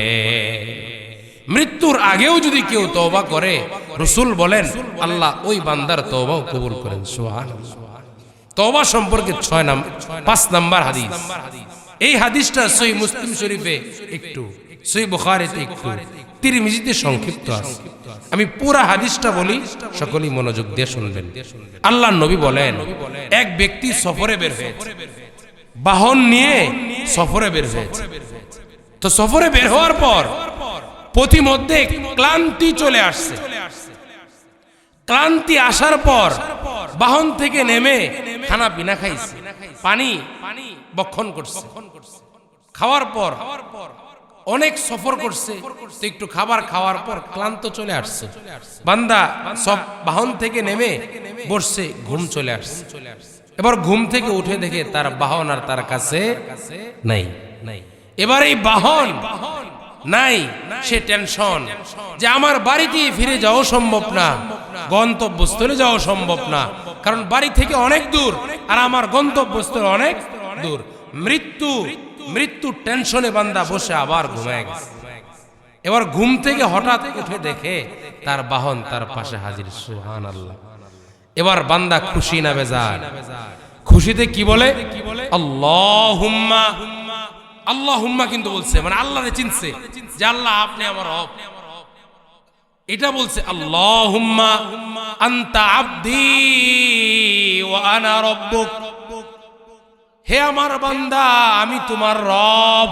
মৃত্যুর আগেও যদি কেউ তওবা করে, রাসূল বলেন আল্লাহ ওই বান্দার তওবাও কবুল করেন। সুবহানাল্লাহ। তওবা সম্পর্কে 5 নম্বর হাদিস। এই হাদিসটা সহিহ মুসলিম শরীফে একটু, সহিহ বুখারীতে একটু, তিরমিজিতে সংক্ষিপ্ত আছে। আমি পুরো হাদিসটা বলি, সকলেই মনোযোগ দিয়ে শুনবেন। আল্লাহর নবী বলেন, এক ব্যক্তি সফরে বের হয়েছে, বাহন নিয়ে সফরে বের হয়েছে। তো সফরে বের হওয়ার পর পথিমধ্যে ক্লান্তি চলে আসছে। ক্লান্তি আসার পর বাহন থেকে নেমে খানা পিনা খাইছে, পানি বক্ষণ করছে। খাওয়ার পর অনেক সফর করছে, তো একটু খাবার খাওয়ার পর ক্লান্ত চলে আসছে। বান্দা সব বাহন থেকে নেমে বসছে, ঘুম চলে আসছে। এবার ঘুম থেকে উঠে দেখে তার বাহন আর তার কাছে নাই। এবার এই বাহন নাই, সে টেনশন যে আমার বাড়িতে ফিরে যাওয়া সম্ভব না, গন্তব্যস্থলে যাওয়া সম্ভব না, কারণ বাড়ি থেকে অনেক দূর আর আমার গন্তব্যস্থলে অনেক দূর। মৃত্যু টেনশনে বান্দা বসে আবার ঘুমায় গেছে। এবার ঘুম থেকে হঠাৎ উঠে দেখে তার বাহন তার পাশে হাজির। সুবহানাল্লাহ। এবার বান্দা খুশি না বেজার? খুশিতে কি বলে? আল্লাহুম্মা, আল্লাহুম্মা কিন্তু বলছে, মানে আল্লাহরে চিনছে যে আল্লাহ আপনি আমার রব, এটা বলছে। আল্লাহুম্মা আনতা আবদি ওয়া আনা রাব্বুক। হে আমার বান্দা, আমি তোমার রব।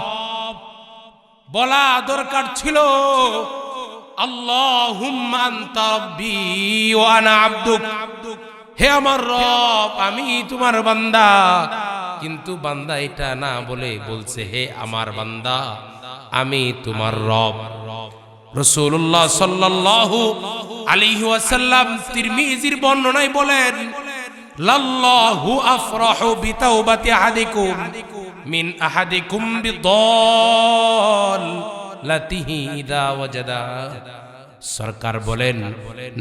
বলা দরকার ছিল আল্লাহুম্মা আনতা রাব্বি ওয়া আনা আবদুক। হে আমার রব, আমি তোমার বান্দা। কিন্তু বান্দা এটা না বলে বলছে, হে আমার বান্দা, আমি তোমার রব। রাসূলুল্লাহ সাল্লাল্লাহু আলাইহি ওয়াসাল্লাম তিরমিজির বর্ণনায় বলেন, লাল্লাহু আফরাহু বিতাওবাতি আহাদিকুম মিন আহাদিকুম বিদাল্লাতিহি ইযা ওয়াজাদা। সরকার বলেন,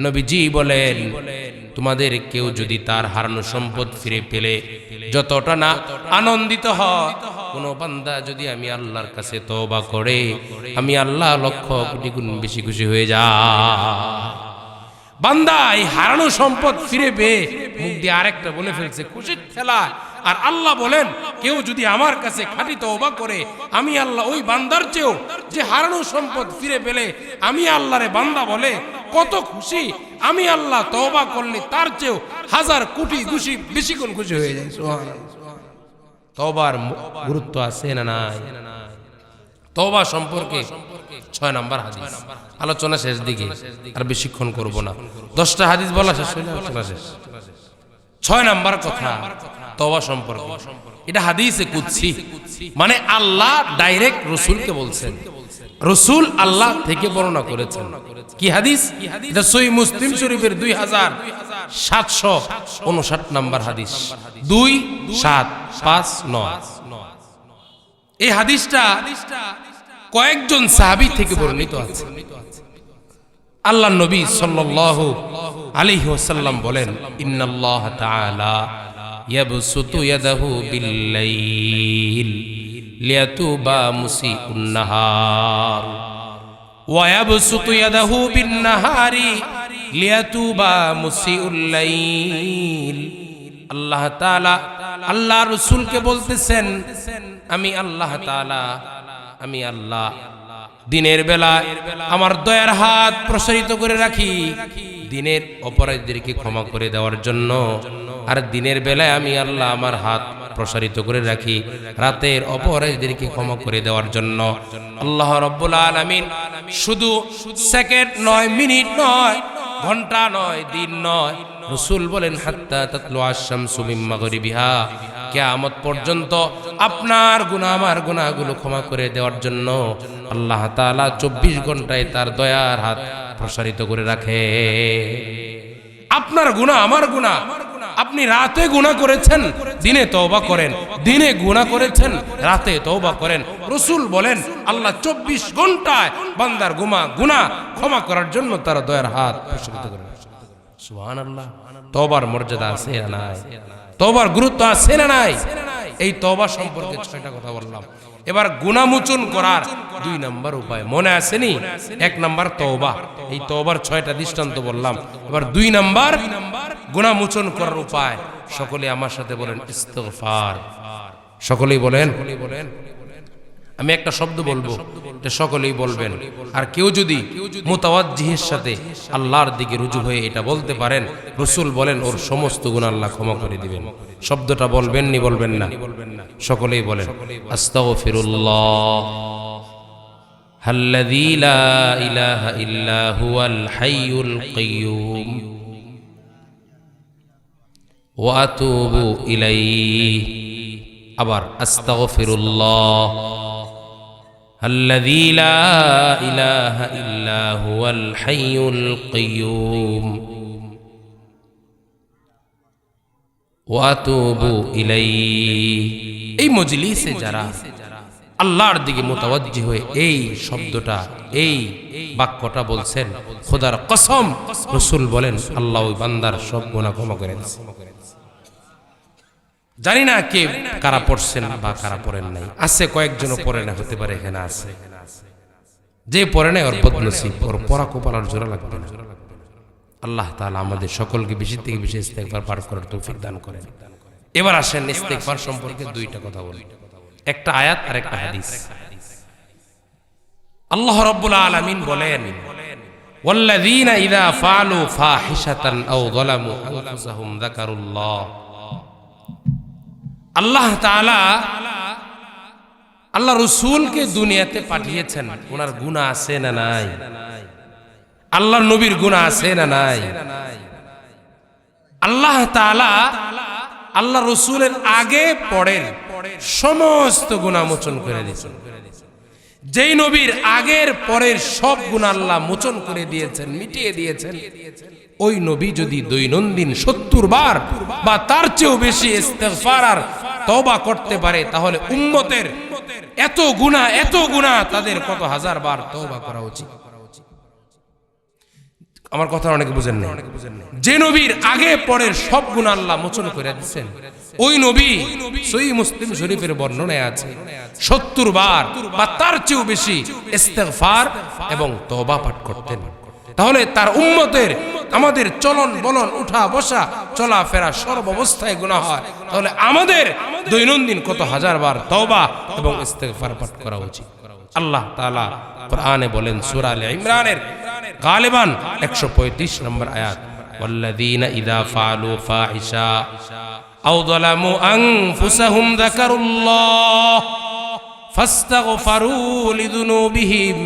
নবীজি বলেন, তোমাদের কেউ যদি তার হারানো সম্পদ ফিরে পেলে যতটা না আনন্দিত হয়, কোন বান্দা যদি আমি আল্লাহর কাছে তওবা করে, আমি আল্লাহ লক্ষ কোটি গুণ বেশি খুশি হয়ে যাই। বান্দা এই হারানো সম্পদ ফিরে পেয়ে মুখ দিয়ে আরেকটা বলে ফেলছে খুশির ঠেলা। আর আল্লাহ বলেন কেউ যদি আমার কাছে খাঁটি তওবা করে আমি আল্লাহ ওই বান্দার চেয়েও যে হারানো সম্পদ ফিরে পেলে আমি আল্লাহরে বান্দা বলে কত খুশি, আমি আল্লাহ তওবা করলে তার চেয়েও হাজার কোটি খুশি বেশি কোন খুশি হয়ে যায়। সুবহানাল্লাহ। তওবার গুরুত্ব আছে না নাই? তওবা সম্পর্কে 6 নম্বর হাদিস, আলোচনা শেষ দিকে, আর বেশিক্ষণ করব না। 10টা হাদিস বলা শেষ হইলে আলোচনা শেষ। 6 নম্বর কথা তওবা সম্পর্কে, এটা হাদিসে কুদসি, মানে আল্লাহ ডাইরেক্ট রাসূলকে বলছেন, রাসূল আল্লাহ থেকে বর্ণনা করেছেন। কি হাদিস? এটা সহিহ মুসলিম শরীফের 2759 নম্বর হাদিস, 2759। এই হাদিসটা কয়েকজন সাহাবী থেকে বর্ণিত আছে। আল্লাহর নবী সাল্লাল্লাহু আলাইহি ওয়াসাল্লাম বলেন, ইন্নাল্লাহ তাআলা ইয়াবসুতু ইয়াদাহু বিল-লাইল লিয়াতুবা মুসিউন নাহার ওয়া ইয়াবসুতু ইয়াদাহু বিন-নাহারি লিয়াতুবা মুসিউল লাইল। আল্লাহ তাআলা আল্লাহ রাসূলকে বলতেছেন, আমি আল্লাহ তাআলা, আমি আল্লাহ দিনের বেলা আমার দয়ার হাত প্রসারিত করে রাখি দিনের অপরাধীদেরকে ক্ষমা করে দেওয়ার জন্য, আর দিনের বেলায় আমি আল্লাহ আমার হাত প্রসারিত করে রাখি রাতের অপরাধীদেরকে ক্ষমা করে দেওয়ার জন্য। আল্লাহ রাব্বুল আলামিন শুধু সেকেন্ড নয়, মিনিট নয়, ঘন্টা নয়, দিন নয়, রাসূল বলেন হাত্তা তাতলু আশ-শামসু মিন মাগরিবিহা, কিয়ামত পর্যন্ত আপনার গুনাহ আমার গুনাহগুলো ক্ষমা করে দেওয়ার জন্য আল্লাহ তাআলা 24 ঘন্টায় তার দয়ার হাত প্রসারিত করে রাখে। আপনার গুনাহ আমার গুনাহ, আপনি রাতে গুনাহ করেছেন দিনে তওবা করেন, দিনে গুনাহ করেছেন রাতে তওবা করেন, রাসূল বলেন আল্লাহ 24 ঘন্টায় বান্দার গুনাহ ক্ষমা করার জন্য তার দয়ার হাত প্রসারিত করে রাখে। সুবহানাল্লাহ। তওবার মর্যাদা আছে না নাই? তওবার গুরুত্ব আছে না নাই? এই তওবা সম্পর্কে 6টা কথা বললাম। এবার গুনাহ মোচন করার 2 নম্বর উপায় মনে আসেনি? 1 নম্বর তওবা, এই তওবার 6টা দৃষ্টান্ত বললাম। এবার 2 নম্বর গুনাহ মোচন করার উপায়, সকলে আমার সাথে বলেন ইস্তিগফার। সকলেই বলেন। আমি একটা শব্দ বলবো, এটা সকলেই বলবেন। আর কেউ যদি মুতাওয়াজ্জিহের সাথে আল্লাহর দিকে রুজু হয়ে এটা বলতে পারেন, রাসূল বলেন ওর সমস্ত গুনাহ আল্লাহ ক্ষমা করে দিবেন। শব্দটা বলবেন নি বলবেন না? সকলেই বলেন আস্তাগফিরুল্লাহ আল্লাযী লা ইলাহা ইল্লা হুয়াল হাইয়ুল কাইয়্যুম ওয়া আতুবু ইলাইহি। আবার আস্তাগফিরুল্লাহ আল্লাযী লা ইলাহা ইল্লা হুয়াল হাইয়ুল কাইয়্যুম ওয়া আতুবু ইলাইহি। এই মজলিসে যারা আল্লাহর দিকে মুতাওয়াজ্জি হয়ে এই শব্দটা, এই বাক্যটা বলছেন, খোদার কসম রাসূল বলেন আল্লাহ ওই বান্দার সব গুনাহ ক্ষমা করে দেন। জানি না কে কারা পড়ছেন বা কারা পড়েন নাই, আছে কয়েকজনও পড়ে না, হতে পারে এখানে আছে। যে পড়ে নাই ওর বদনসিব, ওর পড়া কোপালার জোড়া লাগবে না। আল্লাহ তাআলা আমাদের সকলকে বেশি থেকে বেশি ইস্তেগফার পাঠ করার তৌফিক দান করেন। এবার আসেন ইস্তেগফার সম্পর্কে 2টা কথা বলি, একটা আয়াত আর একটা হাদিস। আল্লাহ রাব্বুল আলামিন বলেন, ওয়াল্লাযীনা ইযা ফাআলু ফাহিশাতান আও যালামু আনফুসাহুম যাকারুল্লাহ। আল্লাহ তাআলা আল্লাহ রাসূলকে দুনিয়াতে পাঠিয়েছেন, ওনার গুনাহ আছে না নাই? আল্লাহর নবীর গুনাহ আছে না নাই? আল্লাহ তাআলা আল্লাহ রাসূলের আগে পরের সমস্ত গুনাহ মোচন করে দিয়েছেন। যেই নবীর আগের পরের সব গুনাহ আল্লাহ মোচন করে দিয়েছেন, মিটিয়ে দিয়েছেন, ওই নবী যদি দৈনন্দিন 70 বার বা তার চেয়েও বেশি ইস্তেগফার আর তওবা করতে পারে, তাহলে উম্মতের এত গুনাহ তাদের কত হাজার বার তওবা করা উচিত। আমার কথা অনেকে বুঝেন না। যে নবীর আগে পরের সব গুনাহ আল্লাহ মোচন করে দিয়েছেন, ওই নবী সহিহ মুসলিম শরীফের বর্ণনায় আছে 70 বার বা তার চেয়েও বেশি ইস্তেগফার এবং তওবা পাঠ করতেন। তাহলে তার উম্মতের আমাদের চলন বলন উঠা বসা চলাফেরা সর্বাবস্থায় গুনাহ হয়, তাহলে আমাদের দৈনন্দিন কত হাজার বার তওবা এবং ইস্তেগফার পাঠ করা উচিত। আল্লাহ তাআলা কোরআনে বলেন সূরা আলে ইমরানের গালিবান 135 নম্বর আয়াত, ওয়াল্লাযীনা ইযা ফাআলু ফাহিশা আও যালামু আনফুসাহুম যাকারুল্লাহ ফাস্তাগফারু লিযুনুবিহিম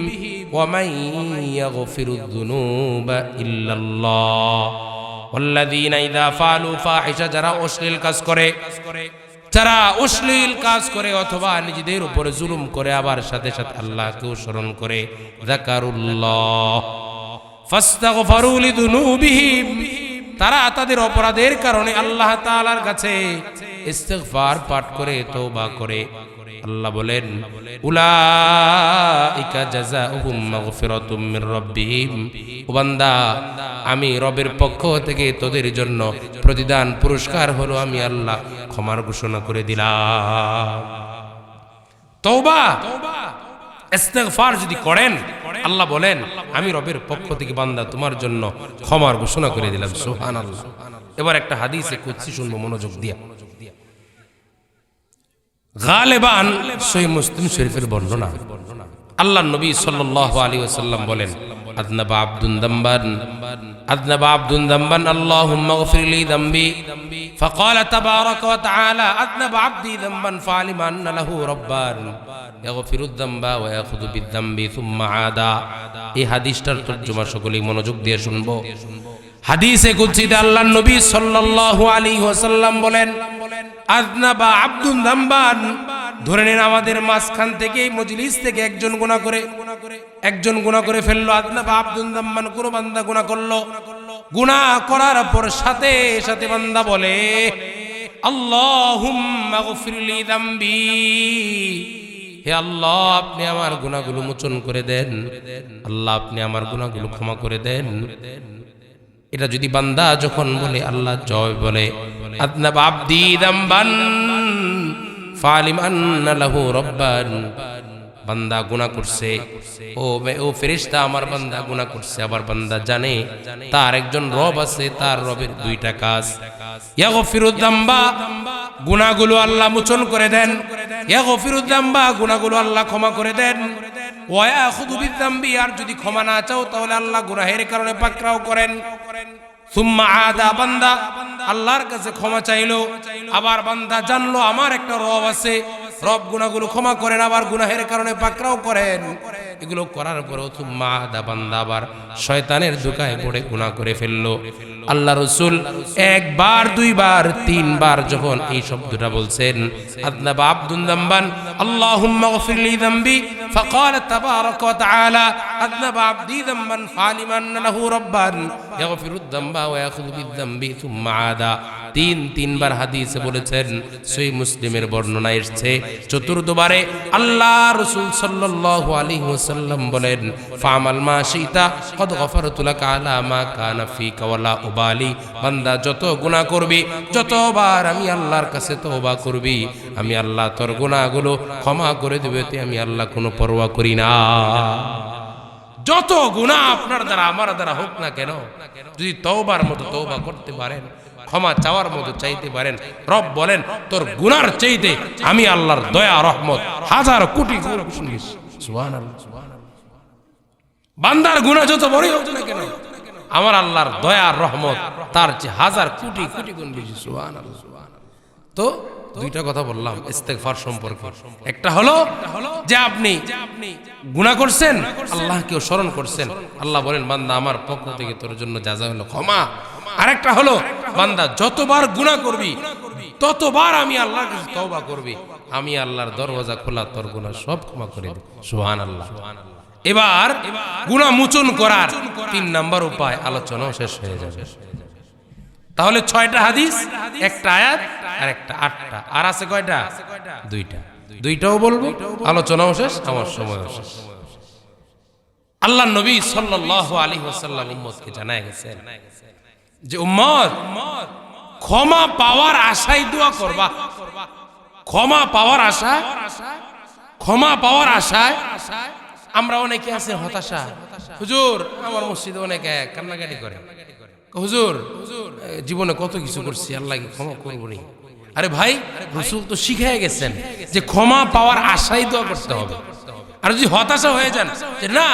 ওয়া মান ইয়াগফিরুয যুনুবা ইল্লাল্লাহ। ওয়াল্লাযীনা ইযা ফাআলু ফাহিশা, যারা অশ্লীল কাজ করে, যারা অশ্লীল কাজ করে অথবা নিজেদের উপরে জুলুম করে আবার সাথে সাথে আল্লাহকেও স্মরণ করে, যাকারুল্লাহ ফাস্তাগফারু লিযুনুবিহিম, তারা তাদের অপরাধের কারণে আল্লাহ তাআলার কাছে ইস্তিগফার পাঠ করে তওবা করে। আল্লাহ বলেন উলাইকা জাযাউহুম মাগফিরাতুম মির রাব্বিহিম, ও বান্দা আমি রবের পক্ষ থেকে তোদের জন্য প্রতিদান পুরস্কার হলো আমি আল্লাহ ক্ষমার ঘোষণা করে দিলাম। তওবা ইস্তিগফার যদি করেন আল্লাহ বলেন আমি রবের পক্ষ থেকে বান্দা তোমার জন্য ক্ষমার ঘোষণা করে দিলাম। সুবহানাল্লাহ। এবার একটা হাদিসে কুদসি শুনবো মনোযোগ দিয়া। গালিবান সহিহ মুসলিম শরীফের বর্ণনা, আল্লাহর নবী সাল্লাল্লাহু আলাইহি ওয়াসাল্লাম বলেন আযনাবা আব্দুন যামবান আল্লাহুম্মা গফিরলি যামবি ফাকালা তাবারাকা ওয়া তাআলা আযনাবা আবদি যামবান ফালিম আন্না লাহু রাব্বান ইয়াগফিরুয যামবা ওয়া ইয়াখুযু বিয-যামবি সুম্মা আদা। এই হাদিসটার তরজমা সকলেই মনোযোগ দিয়ে শুনবো। হাদিসে কুদসিতে আল্লাহর নবী সাল্লাল্লাহু আলাইহি ওয়াসাল্লাম বলেন আযনাবা আব্দুন যামবান, ধরে নেন আমাদের মাঝখান থেকে মজলিস থেকে একজন গুনাহ করে ফেললো। আযনাবা আব্দুন যামবান, কোন বান্দা গুনাহ করলো, গুনাহ করার পর সাথে সাথে বান্দা বলে আল্লাহুম্মা গফিরলি যামবি, হে আল্লাহ আপনি আমার গুনাহগুলো মোচন করে দেন, আল্লাহ আপনি আমার গুনাহগুলো ক্ষমা করে দেন। এটা যদি বান্দা যখন বলে আল্লাহ জয় বলে আযনাবা আবদি যামবান ফালিম আন্না লাহু রাব্বান, বান্দা গুনাহ করছে, ও ফেরেশতা আমার বান্দা গুনাহ করছে, আবার বান্দা জানে তার একজন রব আছে, তার রবের দুইটা কাজ, ইয়াগফিরুয যামবা গুনাহগুলো আল্লাহ মোচন করে দেন, ইয়াগফিরুয যামবা গুনাহগুলো আল্লাহ ক্ষমা করে দেন, ওয়া ইয়াখুযু বিয-যামবি, আর যদি ক্ষমা না চাও তাহলে আল্লাহ গুনাহের কারণে পাকড়াও করেন। সুম্মা আদা, বান্দা আল্লাহর কাছে ক্ষমা চাইলো, আবার বান্দা জানলো আমার একটা রব আছে, রব গুনাহগুলো ক্ষমা করেন আবার গুনাহের কারণে পাকড়াও করেন। এগুলো করার পরেও সুম্মা আদা, বান্দা আবার শয়তানের ধোঁকায় পড়ে গুনাহ করে ফেললো। আল্লাহ রাসূল একবার দুইবার তিনবার যখন এই শব্দটা বলছেন আযনাবা আব্দুন যামবান আল্লাহুম্মা গফিরলি যামবি ফাকালা তাবারাকা ওয়া তাআলা আযনাবা আবদি যামবান ফালিম আন্না লাহু রাব্বান ইয়াগফিরুয যামবা ওয়া ইয়াখুযু বিয-যামবি সুম্মা আদা। তিনবার হাদিসে বলেছেন, সহিহ মুসলিমের বর্ণনা এসেছে। চতুর্থবারে আল্লাহ রাসূল সাল্লাল্লাহু আলাইহি ওয়াসাল্লাম বলেন ফামাল মা শিতা কদ গফারতু লাকা আলা মা কানা ফিকা ওয়ালা উবালি, বান্দা যত গুনাহ করবি, যতবার আমি আল্লাহর কাছে তওবা করবি, আমি আল্লাহ তোর গুনাহগুলো ক্ষমা করে দেব, তে আমি আল্লাহ কোনো পরোয়া করি না। যত গুনাহ আপনার দ্বারা আমার দ্বারা হোক না কেন, যদি তওবার মতো তওবা করতে পারেন, ক্ষমা চাওয়ার মতো চাইতে পারেন, রব বলেন তোর গুনার চাইতে আমি আল্লাহর দয়া রহমত হাজার কোটি গুণ বেশি। সুবহানাল্লাহ। বান্দার গুনাহ যত বড়ই হোক না কেন, আমার আল্লাহর দয়া রহমত তার চেয়ে হাজার কোটি কোটি গুণ বেশি। সুবহানাল্লাহ। তো দুইটা কথা বললাম ইস্তেগফার সম্পর্কে। একটা হলো যে আপনি গুনাহ করছেন, আল্লাহকেও স্মরণ করছেন, আল্লাহ বলেন বান্দা আমার পক্ষ থেকে তোর জন্য যা হলো ক্ষমা। আরেকটা হলো বান্দা যতবার গুনাহ করবি ততবার আমি আল্লাহর কাছে তওবা করবি, আমি আল্লাহর দরওয়াজা খোলা, তোর গুনাহ সব ক্ষমা করে দেব। সুবহানাল্লাহ। এবার গুনাহ মোচন করার 3 নাম্বার উপায় আলোচনা শেষ হয়ে যাবে। তাহলে 6টা হাদিস, একটা আয়াত আর একটা 8টা, আর আছে কয়টা? 2টা। 2টাও বলবো, আলোচনাও শেষ, আমার সময়ও শেষ। আল্লাহর নবী সাল্লাল্লাহু আলাইহি ওয়াসাল্লাম উম্মতকে জানায় গেছেন যে উম্মত ক্ষমা পাওয়ার আশায় দোয়া করবা। ক্ষমা পাওয়ার আশায় আমরা অনেকে আছে হতাশা, হুজুর আমার মসজিদে অনেকে কান্নাকাটি করে, হুজুর জীবনে কত কিছু করছি, আল্লাহকে ক্ষমা করবো নি। আরে ভাই, রাসূল তো শিখিয়ে গেছেন যে ক্ষমা পাওয়ার আশাই দোয়া করতে হবে। আর যদি হতাশা হয়ে যান যে না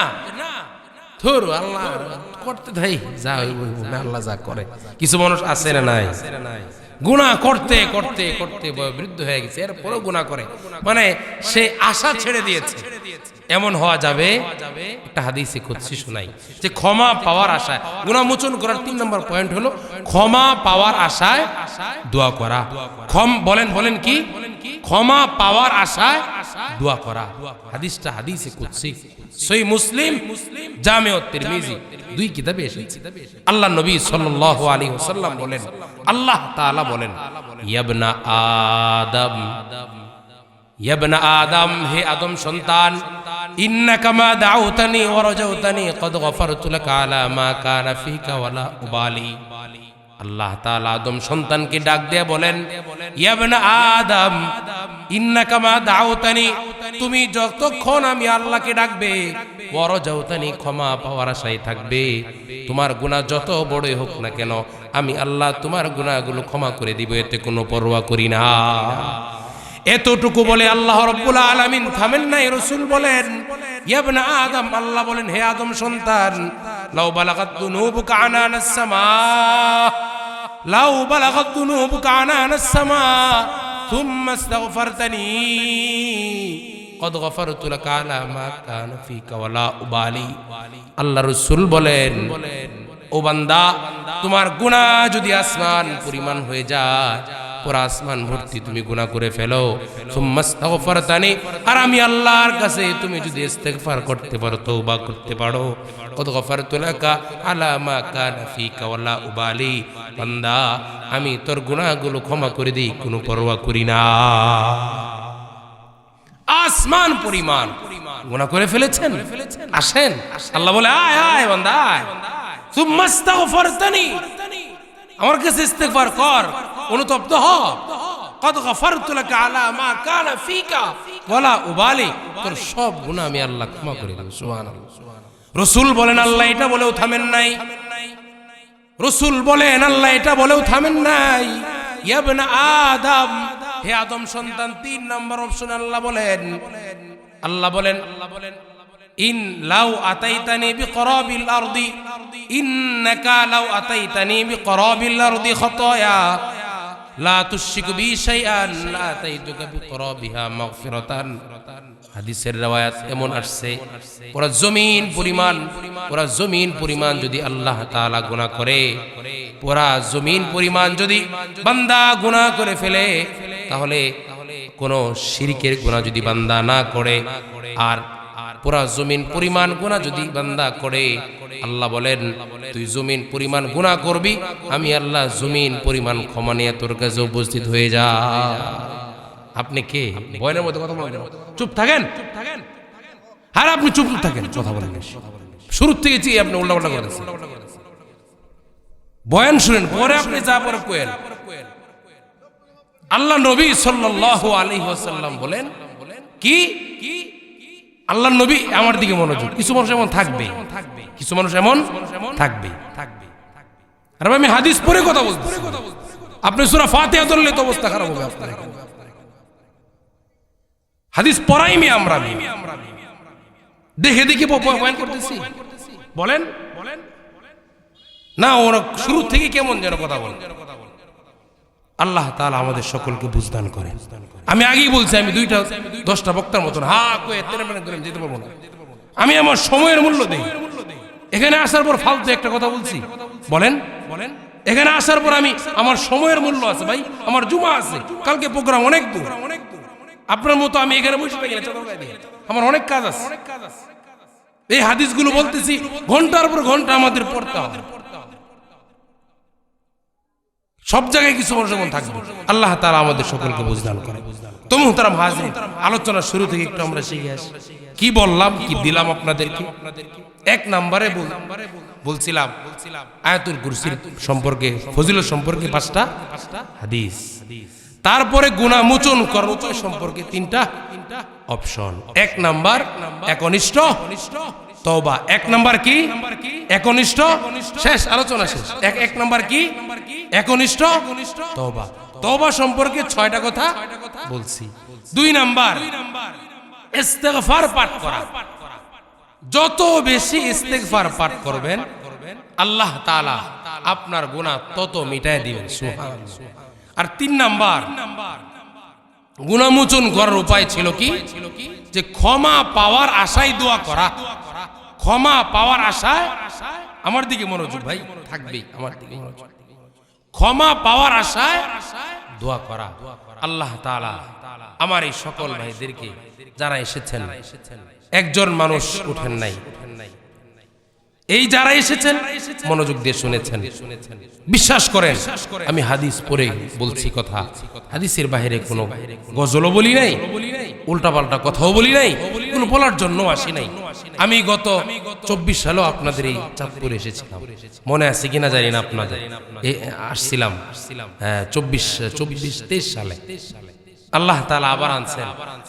ধর আল্লাহ করতে থাই, যা হইব না, আল্লাহ যা করে। কিছু মানুষ আছে না নাই, গুনাহ করতে করতে করতে বৃদ্ধ হয়ে গেছে, এরপরও গুনাহ করে, মানে সে আশা ছেড়ে দিয়েছে। এমন হওয়া যাবে। একটা হাদিসে কুদসি শোনাই যে ক্ষমা পাওয়ার আশায়, গুনাহ মোচন করার 3 নম্বর পয়েন্ট হলো ক্ষমা পাওয়ার আশায় দোয়া করা। বলেন কি? ক্ষমা পাওয়ার আশায় দোয়া করা। হাদিসটা হাদিসে কুদসি, সহিহ মুসলিম, জামে তিরমিজি, 2 কিতাবে এসেছে। আল্লাহ নবী সাল্লাল্লাহু আলাইহি ওয়াসাল্লাম বলেন, আল্লাহ তাআলা বলেন, ইয়াবনা আদম, ইয়াবনা আদম, হে আদম সন্তান, ইন্নাকা মা দাউতানি ওয়া রাজাউতানি ক্বাদ গফারতু লাকা আলা মা কানা ফিকা ওয়ালা উবালি। আল্লাহ তাআলা আদম সন্তানকে ডাক দিয়ে বলেন, ইয়াবনা আদম ইন্নাকা মা দাউতানি, তুমি যতক্ষণ আমি আল্লাহকে ডাকবে, ওয়া রাজাউতানি, ক্ষমা পাওয়ার আশায় থাকবে, তোমার গুনাহ যত বড়ই হোক না কেন আমি আল্লাহ তোমার গুনাহগুলো ক্ষমা করে দিব, এতে কোনো পরোয়া করি না। এতটুকু বলে আল্লাহ রাব্বুল আলামিন থামেন নাই। রাসূল বলেন, ইয়াবনা আদম, আল্লাহ বলেন, হে আদম সন্তান, লাউ বালাগাত দুনুবুকা আনানাস সামা, লাউ বালাগাত দুনুবুকা আনানাস সামা থুম্মা ইস্তাগফারতানি ক্বাদ গফারতু লাকা আলা মা কানা ফিকা ওয়ালা উবালি। আল্লাহ রাসূল বলেন, ও বান্দা, তোমার গুনাহ যদি আসমান পরিমাণ হয়ে যায়, পুরা আসমান ভর্তি তুমি গুনাহ করে ফেলো, সুম্মা ইস্তাগফারতানি, আর আমি আল্লাহর কাছে তুমি যদি ইস্তেগফার করতে পারো, তওবা করতে পারো, ক্বাদ গফারতু লাকা আলা মা কানা ফিকা ওয়ালা উবালি, বান্দা আমি তোর গুনাহগুলো ক্ষমা করে দিই, কোনো পরোয়া করি না। আসমান পরিমাণ গুনাহ করে ফেলেছেন, আসেন, আল্লাহ বলে, আয় আয় বান্দা আয়, সুম্মা ইস্তাগফারতানি, আমার কাছে ইস্তেগফার কর, অনুতপ্ত হ, ক্বাদ গফারতু লাকা আলা মা কানা ফিকা ওয়ালা উবালি, তোর সব গুনাহ আমি আল্লাহ ক্ষমা করে দেব। সুবহানাল্লাহ। রাসূল বলেন, আল্লাহ এটা বলেও থামেন নাই। রাসূল বলেন, আল্লাহ এটা বলেও থামেন নাই। ইয়াবনা আদম, হে আদম সন্তান, 3 নম্বর অপশন আল্লাহ বলেন, ইন লাউ আতাইতানি বিকরাবিল আরদি, ইন্নাকা লাউ আতাইতানি বিকরাবিল আরদি খাতায়া লা তুশরিকু বি শাইআন লা আতাইতুকা বিকরাবিহা মাগফিরাতান। হাদিসের riwayat এমন আসছে, পুরা জমিন পরিমাণ যদি আল্লাহ তাআলা গুনাহ করে, পুরা জমিন পরিমাণ যদি বান্দা গুনাহ করে ফেলে, তাহলে কোন শিরকের গুনাহ যদি বান্দা না করে, আর পুরা জমিন পরিমাণ গুনাহ যদি বান্দা করে, আল্লাহ বলেন, তুই জমিন পরিমাণ গুনাহ করবি, আমি আল্লাহ জমিন পরিমাণ ক্ষমা নিয়ে তোর কাছে উপস্থিত হয়ে যা। আপনি কে? বয়ানের মধ্যে কথা বলেন, চুপ থাকেন, আর আপনি চুপ থাকেন, কথা বলেন। শুরু থেকে আপনি উল্টাপাল্টা করেছেন। বয়ান শুনেন, পরে আপনি যা পরে কোয়েন। আল্লাহ নবী সাল্লাল্লাহু আলাইহি ওয়াসাল্লাম বলেন, কি আল্লাহ নবী, আমার দিকে মনোযোগ, কিছু মানুষ এমন থাকবে, কিছু মানুষ এমন থাকবে। আর আমি হাদিস পড়ে কথা বলছি, আপনি সূরা ফাতিহা ধরলে তো অবস্থা খারাপ হবে আপনার। হাদিস পড়াইমি আমরা দেখে দেখে বয়ান করতেছি, বলেন না, ওরা শুরু থেকে কেমন যেন কথা বলেন। আল্লাহ তাআলা আমাদের সকলকে বুঝদান করেন। আমি আগেই বলছি, আমি 10টা বক্তার মতন যেতে পারবো না। আমি আমার সময়ের মূল্য দেই। এখানে আসার পর ফালতু একটা কথা বলছি, বলেন এখানে আসার পর আমি আমার সময়ের মূল্য আছে ভাই, আমার জুমা আছে, কালকে প্রোগ্রাম অনেক দূর, আপনার মতো আমি এখানে বসে থাকি না, আমার অনেক কাজ আছে। এই হাদিসগুলো বলতেছি, ঘন্টার পর ঘন্টা আমাদের পড়তে হবে। সব জায়গায় কিছু মানুষ এমন থাকবে। আল্লাহ তাআলা আমাদের সকলকে বুঝদান করে। তো মুহতারাম হাজিরিন, আলোচনা শুরু থেকে একটু আমরা শিখে আসি। কি বললাম, কি দিলাম আপনাদেরকে? 1 নম্বরে বলছিলাম আয়াতুল কুরসির সম্পর্কে, ফজিলত সম্পর্কে 5টা হাদিস। তারপরে গুনাহ মোচন করার উপায় সম্পর্কে 3টা অপশন। 1 নাম্বার একনিষ্ঠ তওবা। 1 নাম্বার কি? একনিষ্ঠ, শেষ আলোচনা শেষ। এক নাম্বার কি? একনিষ্ঠ তওবা। তওবা সম্পর্কে 6টা কথা বলছি। 2 নাম্বার ইস্তেগফার পাঠ করা। যত বেশি ইস্তেগফার পাঠ করবেন আল্লাহ তাআলা আপনার গুনাহ তত মিটায় দিবেন, সুবহানাল্লাহ। আর 3 নাম্বার গুনাহমোচন করার উপায় ছিল কি? যে ক্ষমা পাওয়ার আশায় দোয়া করা। ক্ষমা পাওয়ার আশায়, আমার দিকে মনোযোগ ভাই থাকবেই, আমার দিকে মনোযোগ। ক্ষমা পাওয়ার আশায় দোয়া করা। আল্লাহ তাআলা আমার এই সকল ভাইদেরকে যারা এসেছেন, একজন মানুষ উঠেন নাই, এই যারা এসেছেন মনোযোগ দিয়ে শুনেছেন, বিশ্বাস করেন আমি হাদিস পড়ে বলছি কথা, হাদিসের বাইরে কোনো গজলও বলি নাই, উল্টাপাল্টা কথাও বলি নাই, কোনো বলার জন্য আসি নাই। আমি গত 24 সালেও আপনাদের এই চাঁদপুরে এসেছিলাম, মনে আছে কিনা জানি না আপনাদের, আসছিলাম 23 সালে। আল্লাহ তাআলা আবার আনছেন,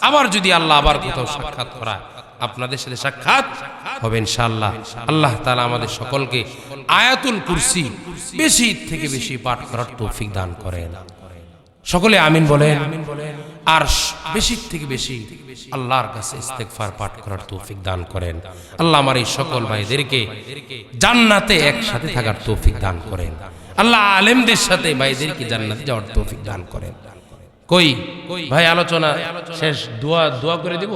আবার যদি আল্লাহ আবার কোথাও সাক্ষাৎ করায় আপনাদের সাথে সাক্ষাৎ হবে ইনশাআল্লাহ। আল্লাহ তাআলা আমাদের সকলকে আয়াতুল কুরসি বেশি থেকে বেশি পাঠ করার তৌফিক দান করেন। সকলে আমিন বলেন। আর বেশি থেকে বেশি আল্লাহর কাছে ইস্তেগফার পাঠ করার তৌফিক দান করেন। আল্লাহ আমার এই সকল ভাইদেরকে জান্নাতে একসাথে থাকার তৌফিক দান করেন। আল্লাহ আলেমদের সাথে ভাইদেরকে জান্নাতে যাওয়ার তৌফিক দান করেন। কই ভাই আলোচনা শেষ, দোয়া করে দেব।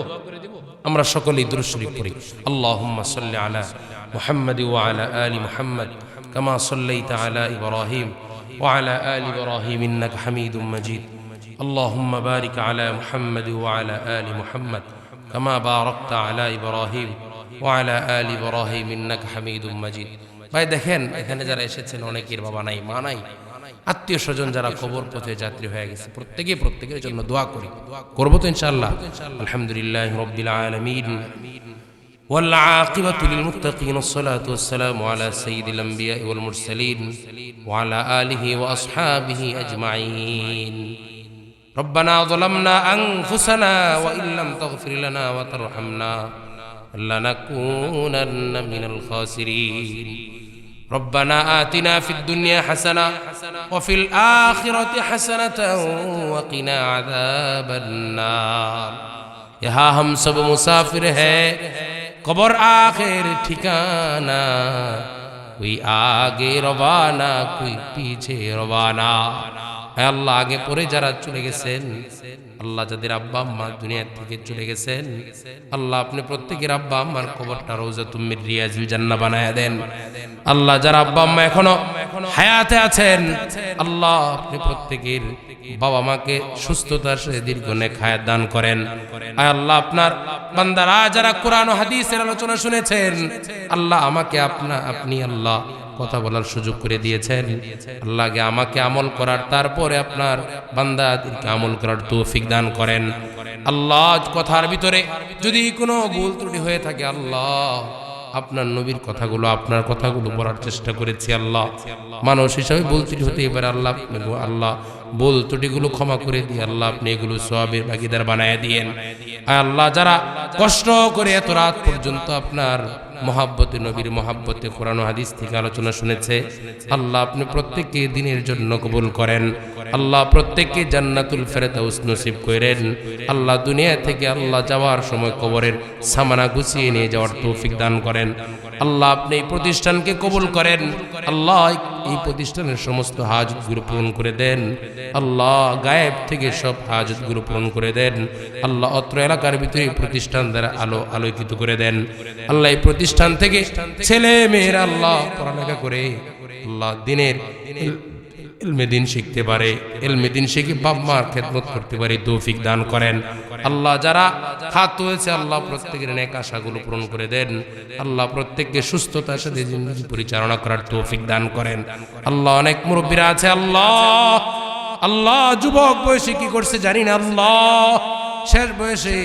আমরা সকলেই দুরূদ শরীফ পড়ি। আল্লাহুম্মা সাল্লি আলা মুহাম্মাদ ওয়া আলা আলি মুহাম্মাদ কামা সাল্লাইতা আলা ইব্রাহিম ওয়া আলা আলি ইব্রাহিম ইন্নাকা হামিদুম মাজিদ। আল্লাহুম্মা বারিক আলা মুহাম্মাদ ওয়া আলা আলি মুহাম্মাদ কামা বারাকতা আলা ইব্রাহিম ওয়া আলা আলি ইব্রাহিম ইন্নাকা হামিদুম মাজিদ। ভাই দেখেন এখানে যারা এসেছেন অনেকের বাবা নাই, মা নাই, আত্মীয় স্বজন যারা কবর পথে যাত্রী হয়ে গেছে, প্রত্যেকের জন্য দোয়া করি, করবো তো ইনশাআল্লাহ। আলহামদুলিল্লাহি রাব্বিল আলামিন ওয়াল আকিবাতু লিল মুত্তাকিন ওয়াসসালাতু ওয়াসসালামু আলা সাইয়্যিদিল আমবিয়া ওয়াল মুরসালিন ওয়া আলা আলিহি ওয়া আসহাবিহি আজমাইন। রব্বানা যালামনা আনফুসানা ওয়া ইল্লাম তাগফির লানা ওয়া তারহামনা লানাকুনান্না মিনাল খাসিরিন। ربنا آتنا في الدنيا حسنة وفي الآخرة حسنة وقنا عذاب النار। यहाँ हम सब मुसाफिर है, कब्र आखिर ठिकाना, कोई आगे रवाना कोई पीछे रवाना। আল্লাহ আগে পরে যারা চলে গেছেন, আল্লাহ যাদের আব্বা আম্মা দুনিয়া থেকে চলে গেছেন, আল্লাহ আপনি প্রত্যেকের আব্বা আম্মার কবরটা রওজাতুম মির রিয়াজিল জান্নাহ বানায়া দেন। আল্লাহ যারা আব্বা আম্মা এখনো হায়াতে আছেন, আল্লাহ আপনি প্রত্যেকের বাবা মাকে সুস্থতার সাথে দীর্ঘ নেক হায়াত দান করেন। আয় আল্লাহ আপনার বান্দারা যারা কোরআন ও হাদিসের আলোচনা শুনেছেন, আল্লাহ আমাকে আপনি আল্লাহ কথা বলার সুযোগ করে দিয়েছেন, আল্লাহকে আমাকে আমল করার, তারপরে আপনার বান্দাদেরকে আমল করার তৌফিক দান করেন। আল্লাহ কথার ভিতরে যদি কোনো ভুল ত্রুটি হয়ে থাকে, আল্লাহ আপনার নবীর কথাগুলো, আপনার কথাগুলো বলার চেষ্টা করেছি, আল্লাহ মানুষ হিসাবে ভুল ত্রুটি হতেই পারে, আল্লাহ ভুল ত্রুটিগুলো ক্ষমা করে দিয়ে আল্লাহ আপনি এগুলো সওয়াবের ভাগীদার বানায় দিয়েন। আল্লাহ যারা কষ্ট করে এত রাত পর্যন্ত আপনার মহাব্বতে, নবীর মহাব্বতে কোরআন ও হাদিস থেকে আলোচনা শুনেছে, আল্লাহ আপনি প্রত্যেককে দিনের জন্য কবুল করেন। আল্লাহ প্রত্যেককে জান্নাতুল ফেরদাউস নসিব করেন। আল্লাহ দুনিয়া থেকে আল্লাহ যাওয়ার সময় কবরের সামানা গুছিয়ে নিয়ে যাওয়ার তৌফিক দান করেন। আল্লাহ আপনি এই প্রতিষ্ঠানকে কবুল করেন। আল্লাহ এই প্রতিষ্ঠানের সমস্ত হাজতগুলো পূরণ করে দেন। আল্লাহ গায়েব থেকে সব হাজতগুলো পূরণ করে দেন। আল্লাহ অত্র এলাকার ভিতরে প্রতিষ্ঠান দ্বারা আলোকিত করে দেন। আল্লাহ এই প্রতিষ্ঠান থেকে ছেলে মেয়েরা আল্লাহ পড়ালেখা করে আল্লাহ দিনের ইলমে দিন শিখতে পারে, ইলমে দিন শিখে বাপ মার খেদমত করতে পারে তৌফিক দান করেন। আল্লাহ যারা খাত হয়েছে, আল্লাহ প্রত্যেকের নেক আশাগুলো পূরণ করে দেন। আল্লাহ প্রত্যেককে সুস্থতার সাথে জিন্দেগি পরিচালনা করার তৌফিক দান করেন। আল্লাহ অনেক মুরব্বীরা আছে, আল্লাহ যুবক বয়সে কি করছে জানি না, আল্লাহ শেষ বয়সে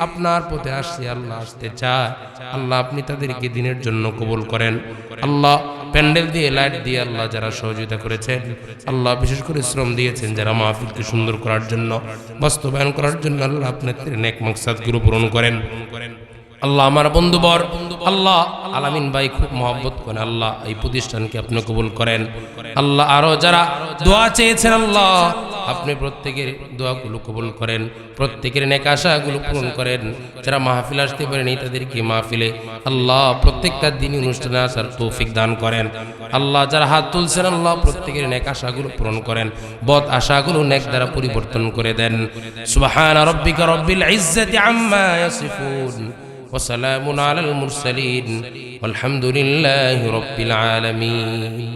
আপনার পথে আসছে, আল্লাহ আসতে চায়, আল্লাহ আপনি তাদেরকে দিনের জন্য কবুল করেন। আল্লাহ প্যান্ডেল দিয়ে, লাইট দিয়ে আল্লাহ যারা সহযোগিতা করেছেন, আল্লাহ বিশেষ করে শ্রম দিয়েছেন যারা মাহফিলকে সুন্দর করার জন্য, বাস্তবায়ন করার জন্য, আল্লাহ আপনাদের নেক মাকসাদগুলো পূরণ করেন। আল্লাহ আমার বন্ধুবর আল্লাহ আলামিন ভাই খুব মহব্বত করেন, আল্লাহ এই প্রতিষ্ঠানকে আপনি কবুল করেন। আল্লাহ আরো যারা দোয়া চেয়েছেন আল্লাহ আপনি প্রত্যেকের দোয়াগুলো কবুল করেন, প্রত্যেকের নেক আশাগুলো পূরণ করেন। যারা মাহফিল আসতে পারেনি তাদেরকে মাহফিলে আল্লাহ প্রত্যেকটা দিনই অনুষ্ঠানে আসার তৌফিক দান করেন। আল্লাহ যারা হাত তুলছেন আল্লাহ প্রত্যেকের নেক আশাগুলো পূরণ করেন, বদ আশাগুলো নেক দ্বারা পরিবর্তন করে দেন। সুবহান রাব্বিকা রাব্বিল ইজ্জাতি আম্মা ইয়াসিফুন ওয়া সালামুন আলাল মুরসালিন ওয়ালহামদুলিল্লাহি রাব্বিল আলামিন।